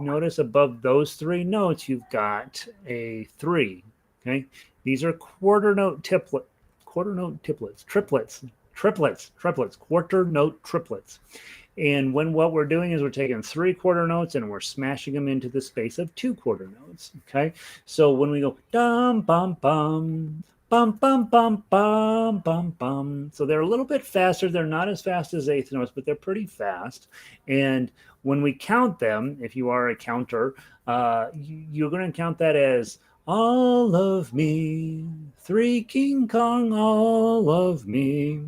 notice above those 3 notes, you've got a 3. Okay, these are quarter note triplets, quarter note triplets. And what we're doing is we're taking 3 quarter notes and we're smashing them into the space of 2 quarter notes. Okay, so when we go dum bum bum bum bum bum bum bum bum, so they're a little bit faster. They're not as fast as 8th notes, but they're pretty fast. And when we count them, if you are a counter, you're going to count that as all of me, 3 King Kong, all of me.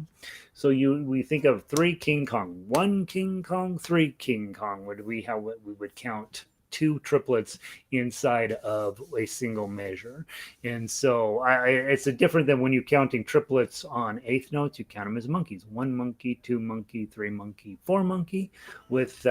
So we think of 3 King Kong, 1 King Kong, 3 King Kong. We would count 2 triplets inside of a single measure. And so it's different than when you're counting triplets on 8th notes. You count them as monkeys: 1 monkey, 2 monkey, 3 monkey, 4 monkey. With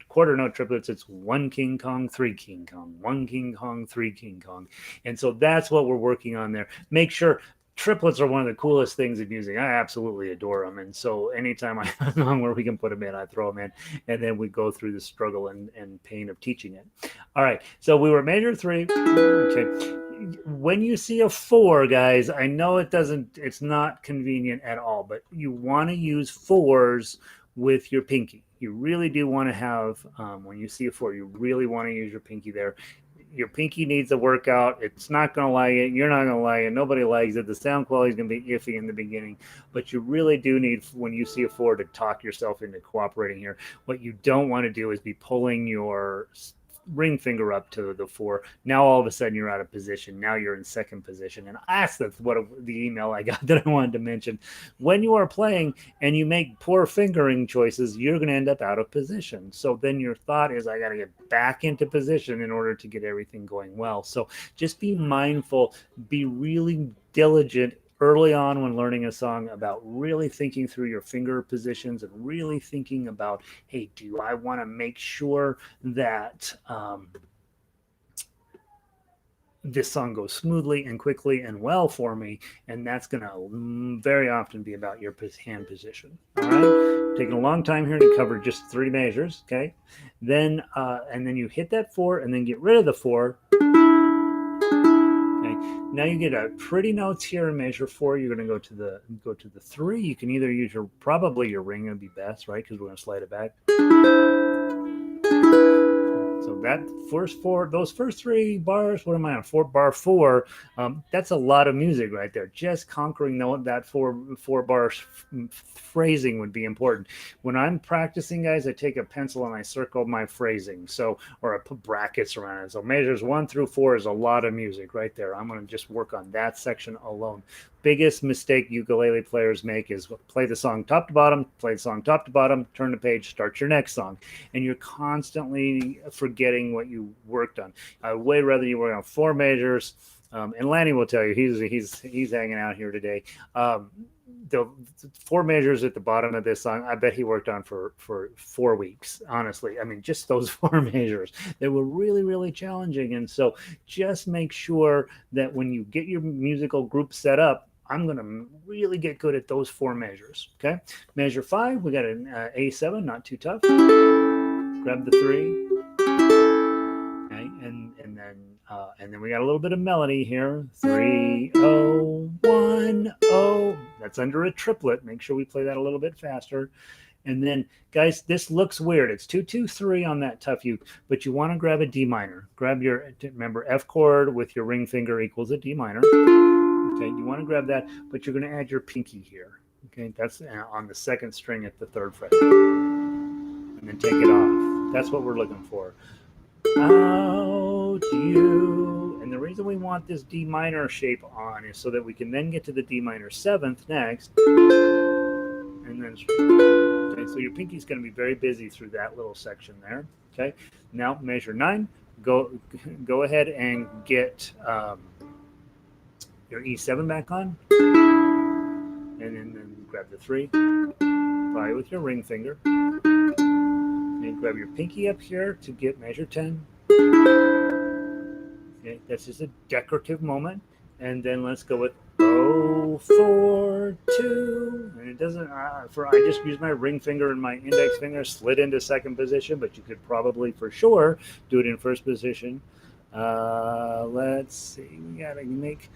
quarter note triplets, it's 1 King Kong, 3 King Kong, 1 King Kong, 3 King Kong. And so that's what we're working on there. Make sure. Triplets are one of the coolest things in music. I absolutely adore them. And so anytime I have a song where we can put them in, I throw them in. And then we go through the struggle and pain of teaching it. All right. So we were measure 3. Okay. When you see a 4, guys, I know it's not convenient at all, but you want to use 4s with your pinky. You really do want to have, when you see a 4, you really want to use your pinky there. Your pinky needs a workout. It's not going to like it. You're not going to like it. Nobody likes it. The sound quality is going to be iffy in the beginning, but you really do need, when you see a 4, to talk yourself into cooperating here. What you don't want to do is be pulling your ring finger up to the 4. Now all of a sudden you're out of position. Now you're in 2nd position. And that's the email I got that I wanted to mention. When you are playing and you make poor fingering choices, you're going to end up out of position. So then your thought is, I got to get back into position in order to get everything going well. So just be mindful, be really diligent early on when learning a song about really thinking through your finger positions and really thinking about, hey, do I want to make sure that this song goes smoothly and quickly and well for me? And that's going to very often be about your hand position. All right, taking a long time here to cover just 3 measures. Okay, then and then you hit that 4 and then get rid of the 4. Now you get a pretty notes here in measure 4. You're going to go to the 3. You can either use probably your ring would be best, right? Because we're going to slide it back. So that those first three bars, what am I on? Bar four. That's a lot of music right there. Just conquering that four bars phrasing would be important. When I'm practicing, guys, I take a pencil and I circle my phrasing. So, or I put brackets around it. So measures 1 through 4 is a lot of music right there. I'm going to just work on that section alone. Biggest mistake ukulele players make is play the song top to bottom, play the song top to bottom, turn the page, start your next song, and you're constantly forgetting what you worked on. I'd way rather you work on 4 measures. And Lanny will tell you he's hanging out here today. The 4 measures at the bottom of this song, I bet he worked on for 4 weeks. Honestly, I mean, just those 4 measures, they were really, really challenging. And so, just make sure that when you get your musical group set up, I'm going to really get good at those 4 measures. Okay. Measure 5, we got an A7, not too tough. Grab the 3. Okay. And then we got a little bit of melody here. 3-0-1-0. That's under a triplet. Make sure we play that a little bit faster. And then, guys, this looks weird. It's 2-2-3 on that tough uke, but you want to grab a D minor. Remember, F chord with your ring finger equals a D minor. Okay, you want to grab that, but you're going to add your pinky here. Okay, that's on the 2nd string at the 3rd fret. And then take it off. That's what we're looking for. Out you. And the reason we want this D minor shape on is so that we can then get to the D minor 7th next. And then, okay, so your pinky's going to be very busy through that little section there. Okay, now measure 9. Go ahead and get your E7 back on, and then grab the 3, probably with your ring finger, and grab your pinky up here to get measure 10. Okay, that's just a decorative moment, and then let's go with 0-4-2, and it doesn't. I just use my ring finger and my index finger, slid into 2nd position, but you could probably for sure do it in 1st position. Let's see. We gotta make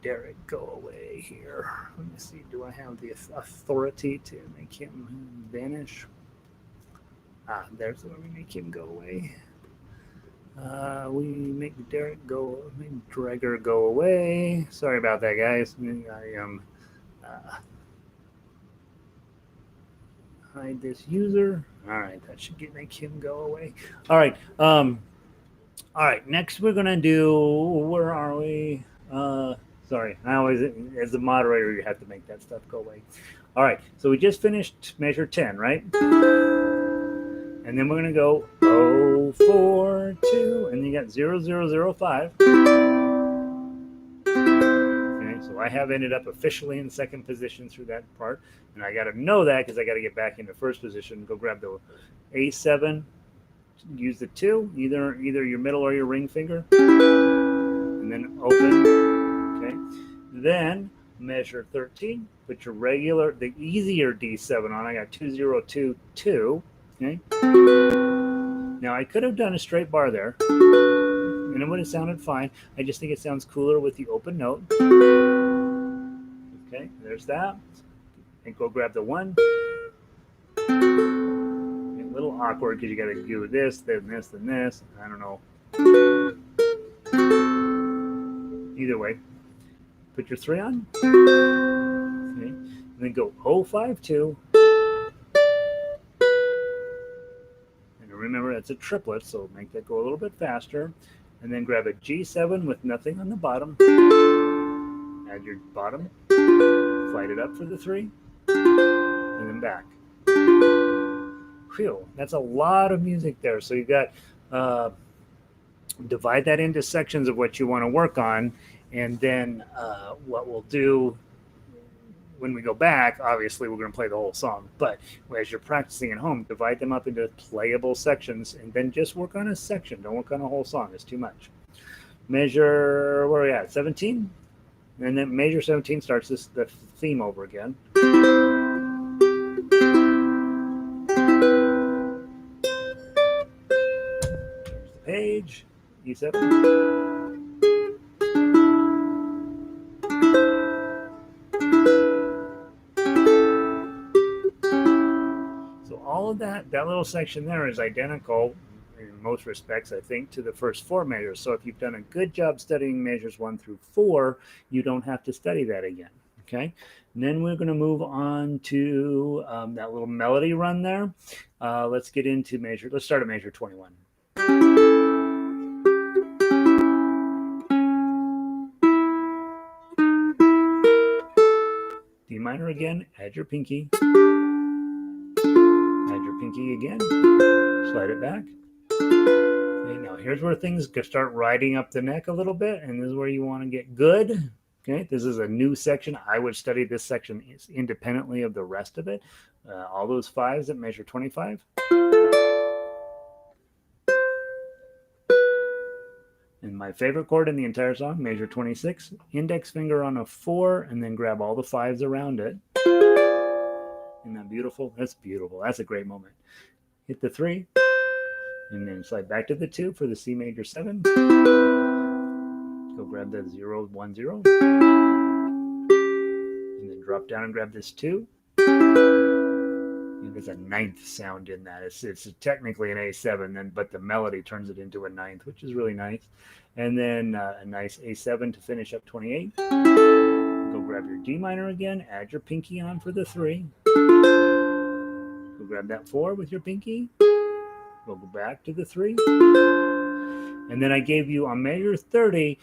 Derek go away here. Let me see. Do I have the authority to make him vanish? There's where we make him go away. We make Derek make Dregger go away. Sorry about that, guys. I hide this user. All right, that should make him go away. All right. All right, next we're gonna do. Where are we? Sorry, I always, as the moderator, you have to make that stuff go away. All right, so we just finished measure 10, right? And then we're gonna go 0-4-2, and you got 0-0-0-5. Okay, so I have ended up officially in 2nd position through that part, and I got to know that because I got to get back into 1st position. Go grab the A7. Use the 2, either your middle or your ring finger, and then open. Okay, then measure 13. Put your the easier D7 on. I got 2-0-2-2. Okay. Now I could have done a straight bar there, and it would have sounded fine. I just think it sounds cooler with the open note. Okay, there's that. And go grab the 1. A little awkward because you got to do this, then this, then this. I don't know. Either way, put your 3 on. Okay, and then go 0-5-2. And remember, that's a triplet, so make that go a little bit faster. And then grab a G7 with nothing on the bottom. Add your bottom. Slide it up for the 3. And then back. Whew, that's a lot of music there. So you got divide that into sections of what you want to work on, and then what we'll do when we go back, obviously we're going to play the whole song, but as you're practicing at home, divide them up into playable sections, and then just work on a section. Don't work on a whole song. It's too much. Measure, where are we at? 17? And then measure 17 starts the theme over again. Page, E7. So all all of that little section there is identical in most respects, I think, to the first four measures. So if you've done a good job studying measures 1 through 4, you don't have to study that again. Okay, and then we're going to move on to that little melody run there. Let's get into measure. Let's start at measure 21. D minor again, add your pinky. Add your pinky again, slide it back. Okay, now here's where things start riding up the neck a little bit, and this is where you want to get good. Okay, this is a new section. I would study this section independently of the rest of it. All those fives at measure 25. And my favorite chord in the entire song, measure 26, index finger on a 4, and then grab all the fives around it. Isn't that beautiful? That's beautiful. That's a great moment. Hit the 3, and then slide back to the 2 for the C major 7. Go grab the 0, 1, 0. And then drop down and grab this 2. And there's a ninth sound in that. It's technically an A7, then, but the melody turns it into a ninth, which is really nice. And then a nice A7 to finish up 28. Go grab your D minor again. Add your pinky on for the 3. Go grab that 4 with your pinky. Go back to the 3. And then I gave you on measure 30,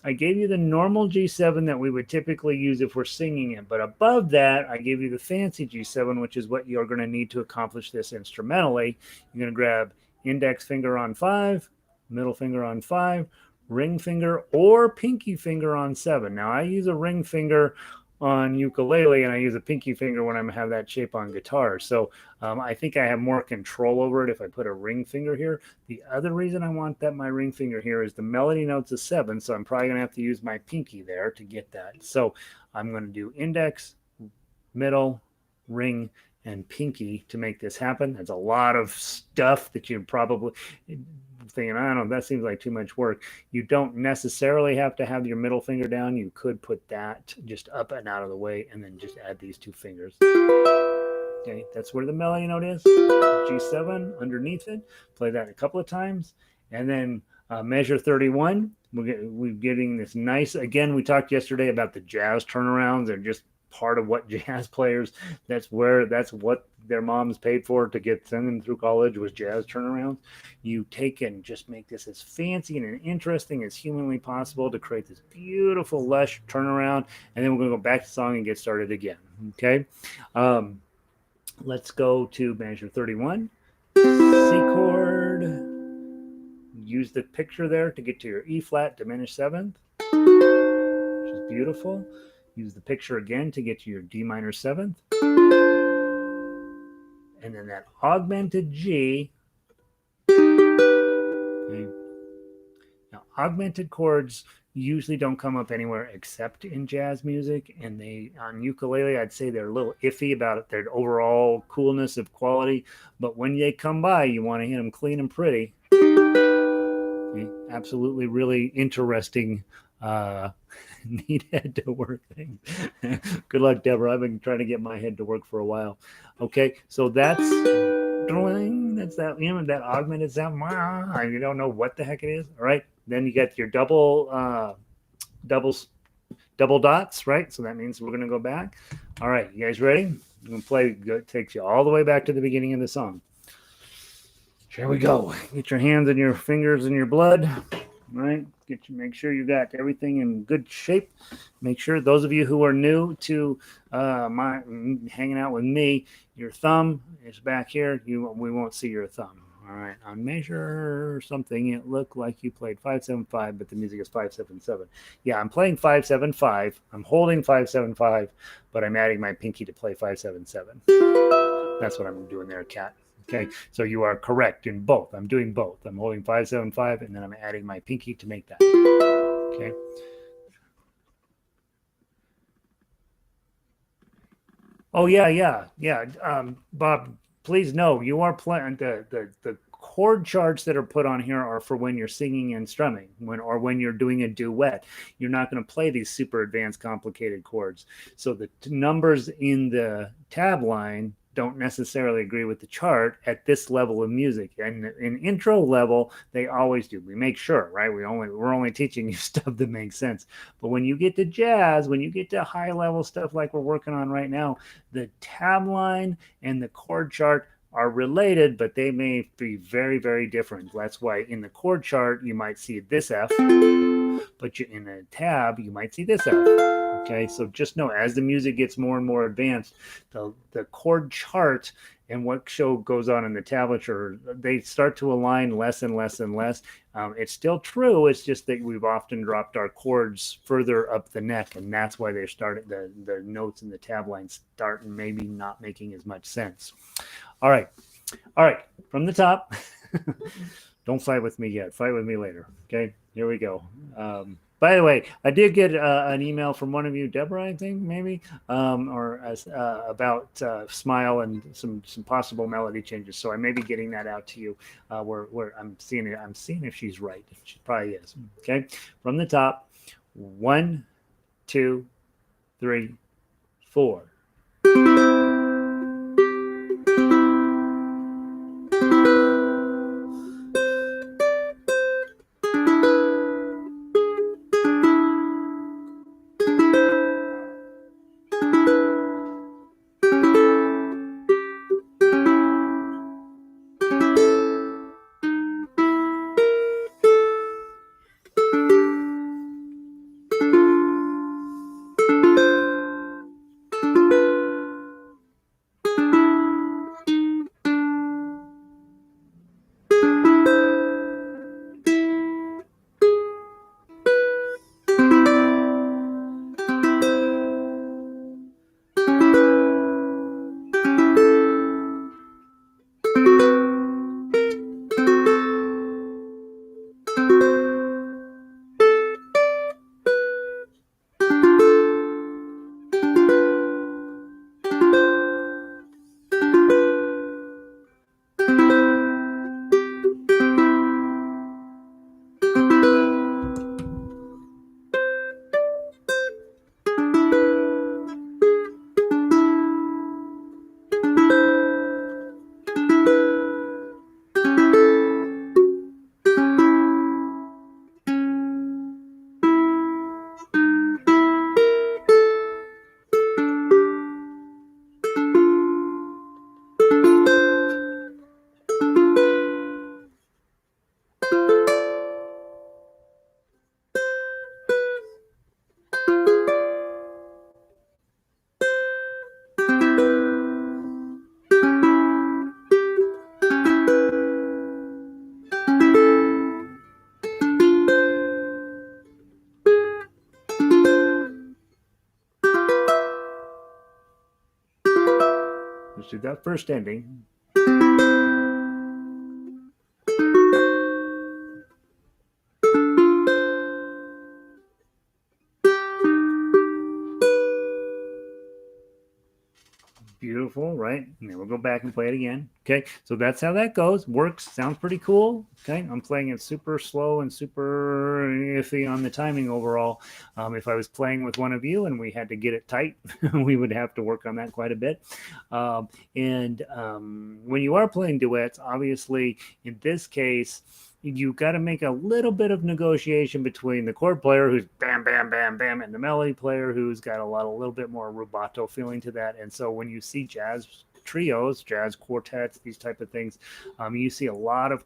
I gave you the normal G7 that we would typically use if we're singing it. But above that, I gave you the fancy G7, which is what you're going to need to accomplish this instrumentally. You're going to grab index finger on 5, middle finger on 5, ring finger or pinky finger on 7. Now, I use a ring finger on ukulele, and I use a pinky finger when I have that shape on guitar. So I think I have more control over it if I put a ring finger here. The other reason I want that my ring finger here is the melody note's a 7, so I'm probably going to have to use my pinky there to get that. So I'm going to do index, middle, ring, and pinky to make this happen. That's a lot of stuff that you're probably thinking, I don't know, that seems like too much work. You don't necessarily have to have your middle finger down. You could put that just up and out of the way and then just add these 2 fingers. Okay, that's where the melody note is. G7 underneath it. Play that a couple of times. And then measure 31. We're getting this nice, again, we talked yesterday about the jazz turnarounds. They're just part of what jazz players, that's what their moms paid for to get sending through college, was jazz turnarounds. You take and just make this as fancy and interesting as humanly possible to create this beautiful lush turnaround, and then we're going to go back to the song and get started again. Okay, let's go to measure 31, C chord. Use the picture there to get to your E flat diminished 7th, which is beautiful. Use the picture again to get to your D minor 7th. And then that augmented G. Okay. Now, augmented chords usually don't come up anywhere except in jazz music. And they, on ukulele, I'd say they're a little iffy about their overall coolness of quality. But when they come by, you want to hit them clean and pretty. Okay. Absolutely really interesting neat head to work thing. Good luck, Deborah. I've been trying to get my head to work for a while. Okay, so that's that, you know, that augmented sound. You don't know what the heck it is. All right, then you got your double dots, right? So that means we're gonna go back. All right, you guys ready? I'm gonna play. It takes you all the way back to the beginning of the song. Here we go. Get your hands and your fingers in your blood. Right, make sure you got everything in good shape. Make sure those of you who are new to hanging out with me, your thumb is back here. We won't see your thumb. All right, on measure something, it looked like you played 5-7-5, but the music is 5-7-7. Yeah, I'm playing 5-7-5. I'm holding 5-7-5, but I'm adding my pinky to play 5-7-7. That's what I'm doing there, Kat. Okay, so you are correct in both. I'm doing both. I'm holding 5-7-5, and then I'm adding my pinky to make that. Okay. Oh yeah. Bob, please know you are playing the chord charts that are put on here are for when you're singing and strumming, when you're doing a duet. You're not going to play these super advanced, complicated chords. So the numbers in the tab line don't necessarily agree with the chart at this level of music. And in intro level, they always do. We make sure, right? We're only teaching you stuff that makes sense. But when you get to jazz, when you get to high level stuff like we're working on right now, the tab line and the chord chart are related, but they may be very, very different. That's why in the chord chart, you might see this F, but in a tab, you might see this F. Okay, so just know as the music gets more and more advanced, the chord chart and what show goes on in the tablature, they start to align less and less and less. It's still true. It's just that we've often dropped our chords further up the neck, and that's why they're starting the notes in the tab line start maybe not making as much sense. All right, from the top. Don't fight with me yet. Fight with me later. Okay, here we go. By the way, I did get an email from one of you, Deborah, I think maybe, about Smile and some possible melody changes. So I may be getting that out to you. Where I'm seeing it. I'm seeing if she's right. She probably is. Okay, from the top, 1, 2, 3, 4. Let's do that first ending. Beautiful, right? And then we'll go back and play it again. Okay, so that's how that goes. Works, sounds pretty cool. Okay, I'm playing it super slow and super iffy on the timing overall. If I was playing with one of you and we had to get it tight, we would have to work on that quite a bit. And when you are playing duets, obviously, in this case, you got to make a little bit of negotiation between the chord player who's bam, bam, bam, bam, and the melody player who's got a little bit more rubato feeling to that. And so when you see jazz trios, jazz quartets, these type of things, you see a lot of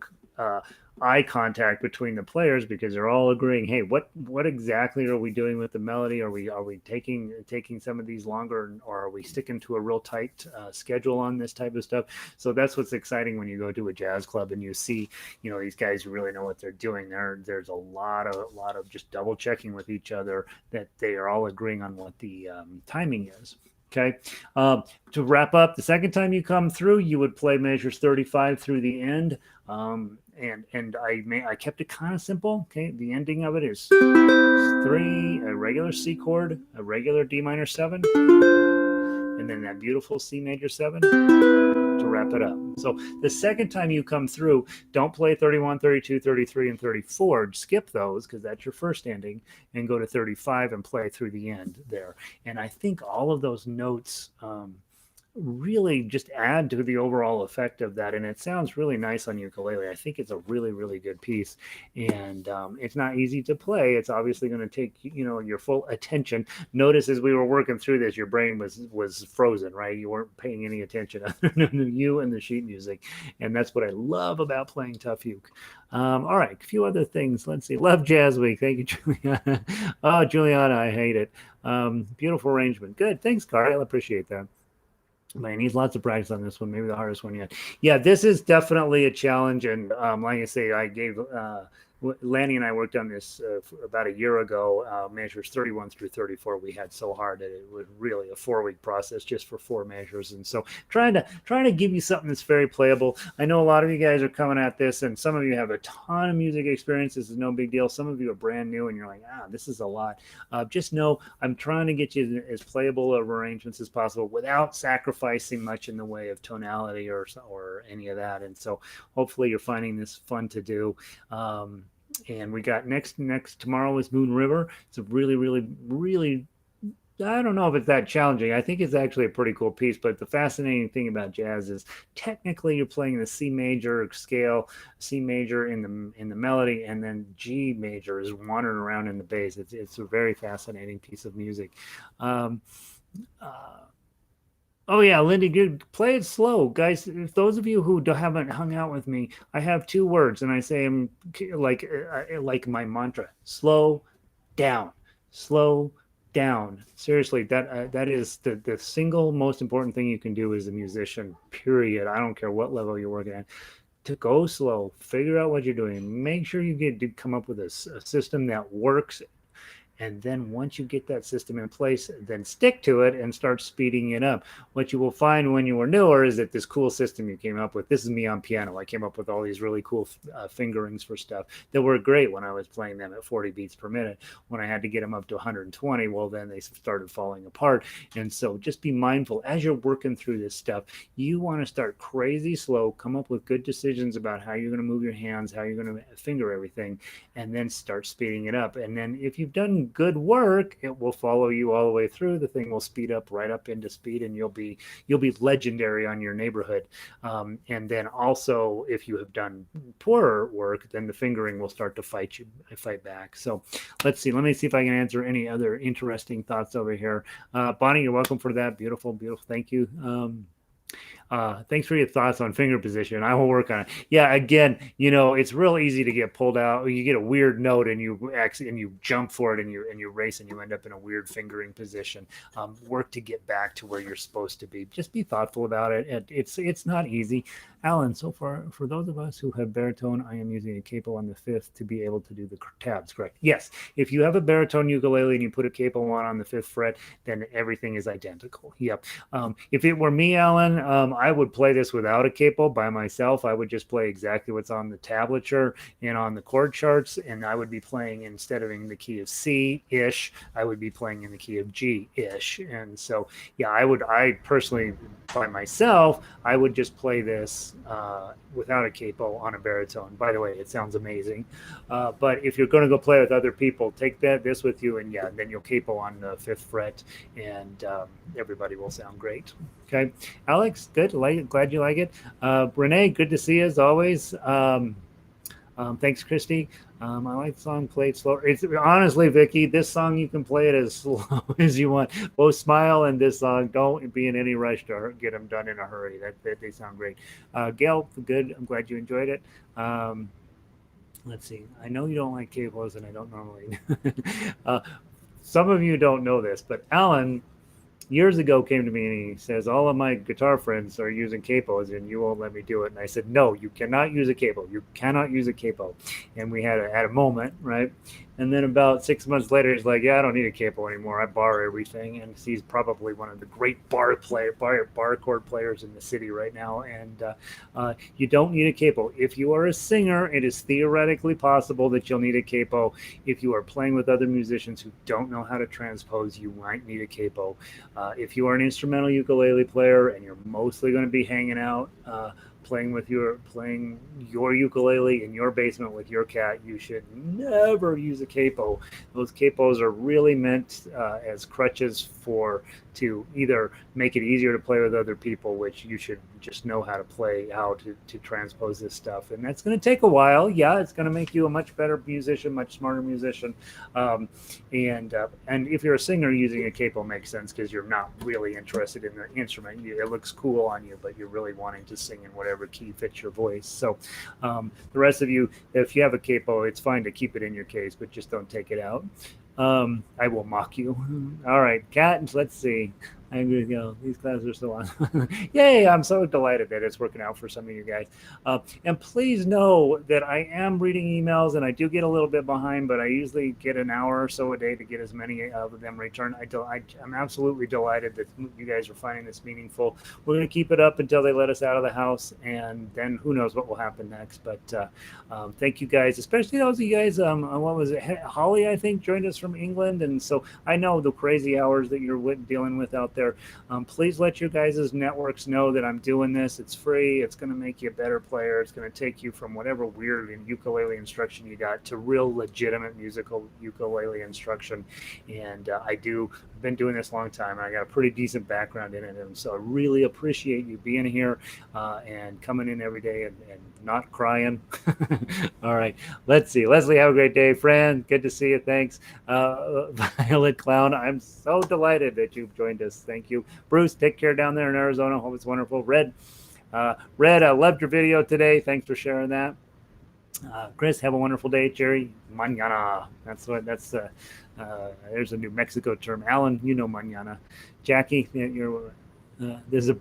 eye contact between the players because they're all agreeing, hey, what exactly are we doing with the melody? Are we taking some of these longer, or are we sticking to a real tight schedule on this type of stuff? So that's what's exciting when you go to a jazz club and you see, these guys who really know what they're doing. There's a lot of just double checking with each other that they are all agreeing on what the timing is. Okay. To wrap up, the second time you come through, you would play measures 35 through the end. And I kept it kind of simple. Okay. The ending of it is 3, a regular C chord, a regular D minor 7, and then that beautiful C major 7 to wrap it up. So the second time you come through, don't play 31, 32, 33, and 34. Skip those because that's your first ending, and go to 35 and play through the end there. And I think all of those notes really just add to the overall effect of that. And it sounds really nice on ukulele. I think it's a really, really good piece. And it's not easy to play. It's obviously going to take, your full attention. Notice as we were working through this, your brain was frozen, right? You weren't paying any attention other than you and the sheet music. And that's what I love about playing Tough Uke. All right, a few other things. Let's see. Love Jazz Week. Thank you, Juliana. Oh, Juliana, I hate it. Beautiful arrangement. Good. Thanks, Carl. I appreciate that. Man, needs lots of practice on this one. Maybe the hardest one yet. Yeah, this is definitely a challenge. And like I say, I gave Lanny and I worked on this about a year ago. Measures 31 through 34. We had so hard that it was really a 4-week process just for 4 measures. And so trying to give you something that's very playable. I know a lot of you guys are coming at this, and some of you have a ton of music experience. This is no big deal. Some of you are brand new, and you're like, this is a lot. Just know I'm trying to get you as playable of arrangements as possible without sacrificing much in the way of tonality or any of that. And so hopefully you're finding this fun to do. And we got next tomorrow is Moon River. It's a really, really, really, I don't know if it's that challenging. I think it's actually a pretty cool piece. But the fascinating thing about jazz is technically you're playing the C major scale, C major in the melody, and then G major is wandering around in the bass. It's a very fascinating piece of music. Um, Oh yeah, Lindy, good. Play it slow, guys. If those of you who haven't hung out with me, I have 2 words, and I say them like my mantra: slow down, slow down. Seriously, that is the single most important thing you can do as a musician. Period. I don't care what level you're working at. To go slow, figure out what you're doing. Make sure you come up with a system that works, and then once you get that system in place, then stick to it and start speeding it up. What you will find when you are newer is that this cool system you came up with, this is me on piano. I came up with all these really cool fingerings for stuff that were great when I was playing them at 40 beats per minute. When I had to get them up to 120, well, then they started falling apart. And so just be mindful as you're working through this stuff. You want to start crazy slow, come up with good decisions about how you're going to move your hands, how you're going to finger everything, and then start speeding it up. And then if you've done good work, it will follow you all the way through. The thing will speed up right up into speed, and you'll be legendary on your neighborhood. And then also, if you have done poorer work, then the fingering will start to fight back. So let's see. Let me see if I can answer any other interesting thoughts over here. Bonnie, you're welcome for that. Beautiful, beautiful. Thank you. Thanks for your thoughts on finger position. I will work on it. Yeah, again, it's real easy to get pulled out. You get a weird note and you jump for it and you race and you end up in a weird fingering position. Work to get back to where you're supposed to be. Just be thoughtful about it. It's not easy. Alan, so far, for those of us who have baritone, I am using a capo on the 5th to be able to do the tabs, correct? Yes. If you have a baritone ukulele and you put a capo on the 5th fret, then everything is identical. Yep. If it were me, Alan, I would play this without a capo by myself. I would just play exactly what's on the tablature and on the chord charts, and I would be playing, instead of in the key of C-ish, I would be playing in the key of G-ish. And so, yeah, I personally, by myself, I would just play this without a capo on a baritone. By the way, it sounds amazing. But if you're going to go play with other people, take this with you, and yeah, then you'll capo on the 5th fret, and everybody will sound great. Okay, Alex, good. Glad you like it. Renee, good to see you as always. Thanks, Christy. I like the song played slow. It's honestly, Vicky, this song you can play it as slow as you want. Both Smile and this song, don't be in any rush to get them done in a hurry. That they sound great. Gail, good. I'm glad you enjoyed it. Let's see. I know you don't like capos, and I don't normally. Some of you don't know this, but Alan years ago came to me and he says, all of my guitar friends are using capos and you won't let me do it. And I said, no, you cannot use a capo. You cannot use a capo. And we had a moment, right? And then about 6 months later, he's like, yeah, I don't need a capo anymore. I bar everything. And he's probably one of the great bar chord players in the city right now. And you don't need a capo. If you are a singer, it is theoretically possible that you'll need a capo. If you are playing with other musicians who don't know how to transpose, you might need a capo. If you are an instrumental ukulele player and you're mostly going to be hanging out playing your ukulele in your basement with your cat, you should never use a capo. Those capos are really meant as crutches to either make it easier to play with other people, which you should just know how to play, how to transpose this stuff. And that's going to take a while. Yeah, it's going to make you a much better musician, much smarter musician. Um, and if you're a singer, using a capo makes sense because you're not really interested in the instrument. It looks cool on you, but you're really wanting to sing in whatever key fits your voice. So the rest of you, if you have a capo, it's fine to keep it in your case, but just don't take it out. I will mock you. All right, Kat, let's see. I'm going to go. These classes are so on. Yay, I'm so delighted that it's working out for some of you guys. And please know that I am reading emails and I do get a little bit behind, but I usually get an hour or so a day to get as many of them returned. I'm absolutely delighted that you guys are finding this meaningful. We're going to keep it up until they let us out of the house, and then who knows what will happen next. But thank you guys, especially those of you guys, what was it? Holly, I think, joined us from England. And so I know the crazy hours that you're dealing with out there. Please let your guys' networks know that I'm doing this. It's free. It's going to make you a better player. It's going to take you from whatever weird ukulele instruction you got to real legitimate musical ukulele instruction. And I've been doing this a long time. I got a pretty decent background in it. And so I really appreciate you being here and coming in every day and not crying. All right. Let's see. Leslie, have a great day. Fran, good to see you. Thanks. Violet Clown, I'm so delighted that you've joined us. Thank you. Bruce, take care down there in Arizona. Hope it's wonderful. Red, I loved your video today. Thanks for sharing that. Chris, have a wonderful day. Jerry, mañana. There's a New Mexico term. Alan, you know mañana. Jackie, there's a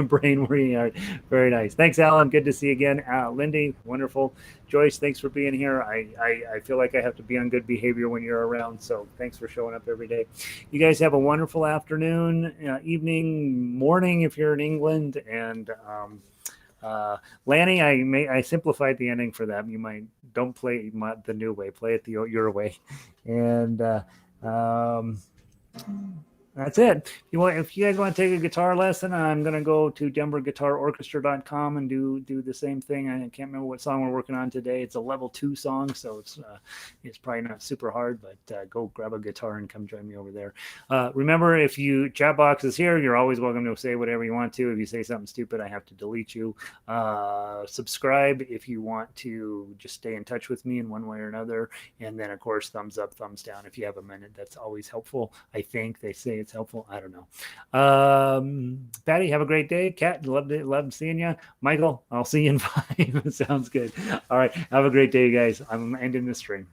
brain where you are. Very nice. Thanks, Alan. Good to see you again. Lindy, wonderful. Joyce, thanks for being here. I feel like I have to be on good behavior when you're around, so thanks for showing up every day. You guys have a wonderful afternoon, evening, morning if you're in England. And Lanny, I simplified the ending for that. Don't play the new way, play it your way. And that's it. If you guys want to take a guitar lesson, I'm going to go to denverguitarorchestra.com and do the same thing. I can't remember what song we're working on today. It's a level 2 song, so it's probably not super hard, but go grab a guitar and come join me over there. Remember, if chat box is here, you're always welcome to say whatever you want to. If you say something stupid, I have to delete you. Subscribe if you want to just stay in touch with me in one way or another. And then, of course, thumbs up, thumbs down if you have a minute. That's always helpful. I think they say it's helpful. I don't know. Patty, have a great day. Kat, love seeing you. Michael, I'll see you in 5. Sounds good. All right. Have a great day, guys. I'm ending the stream.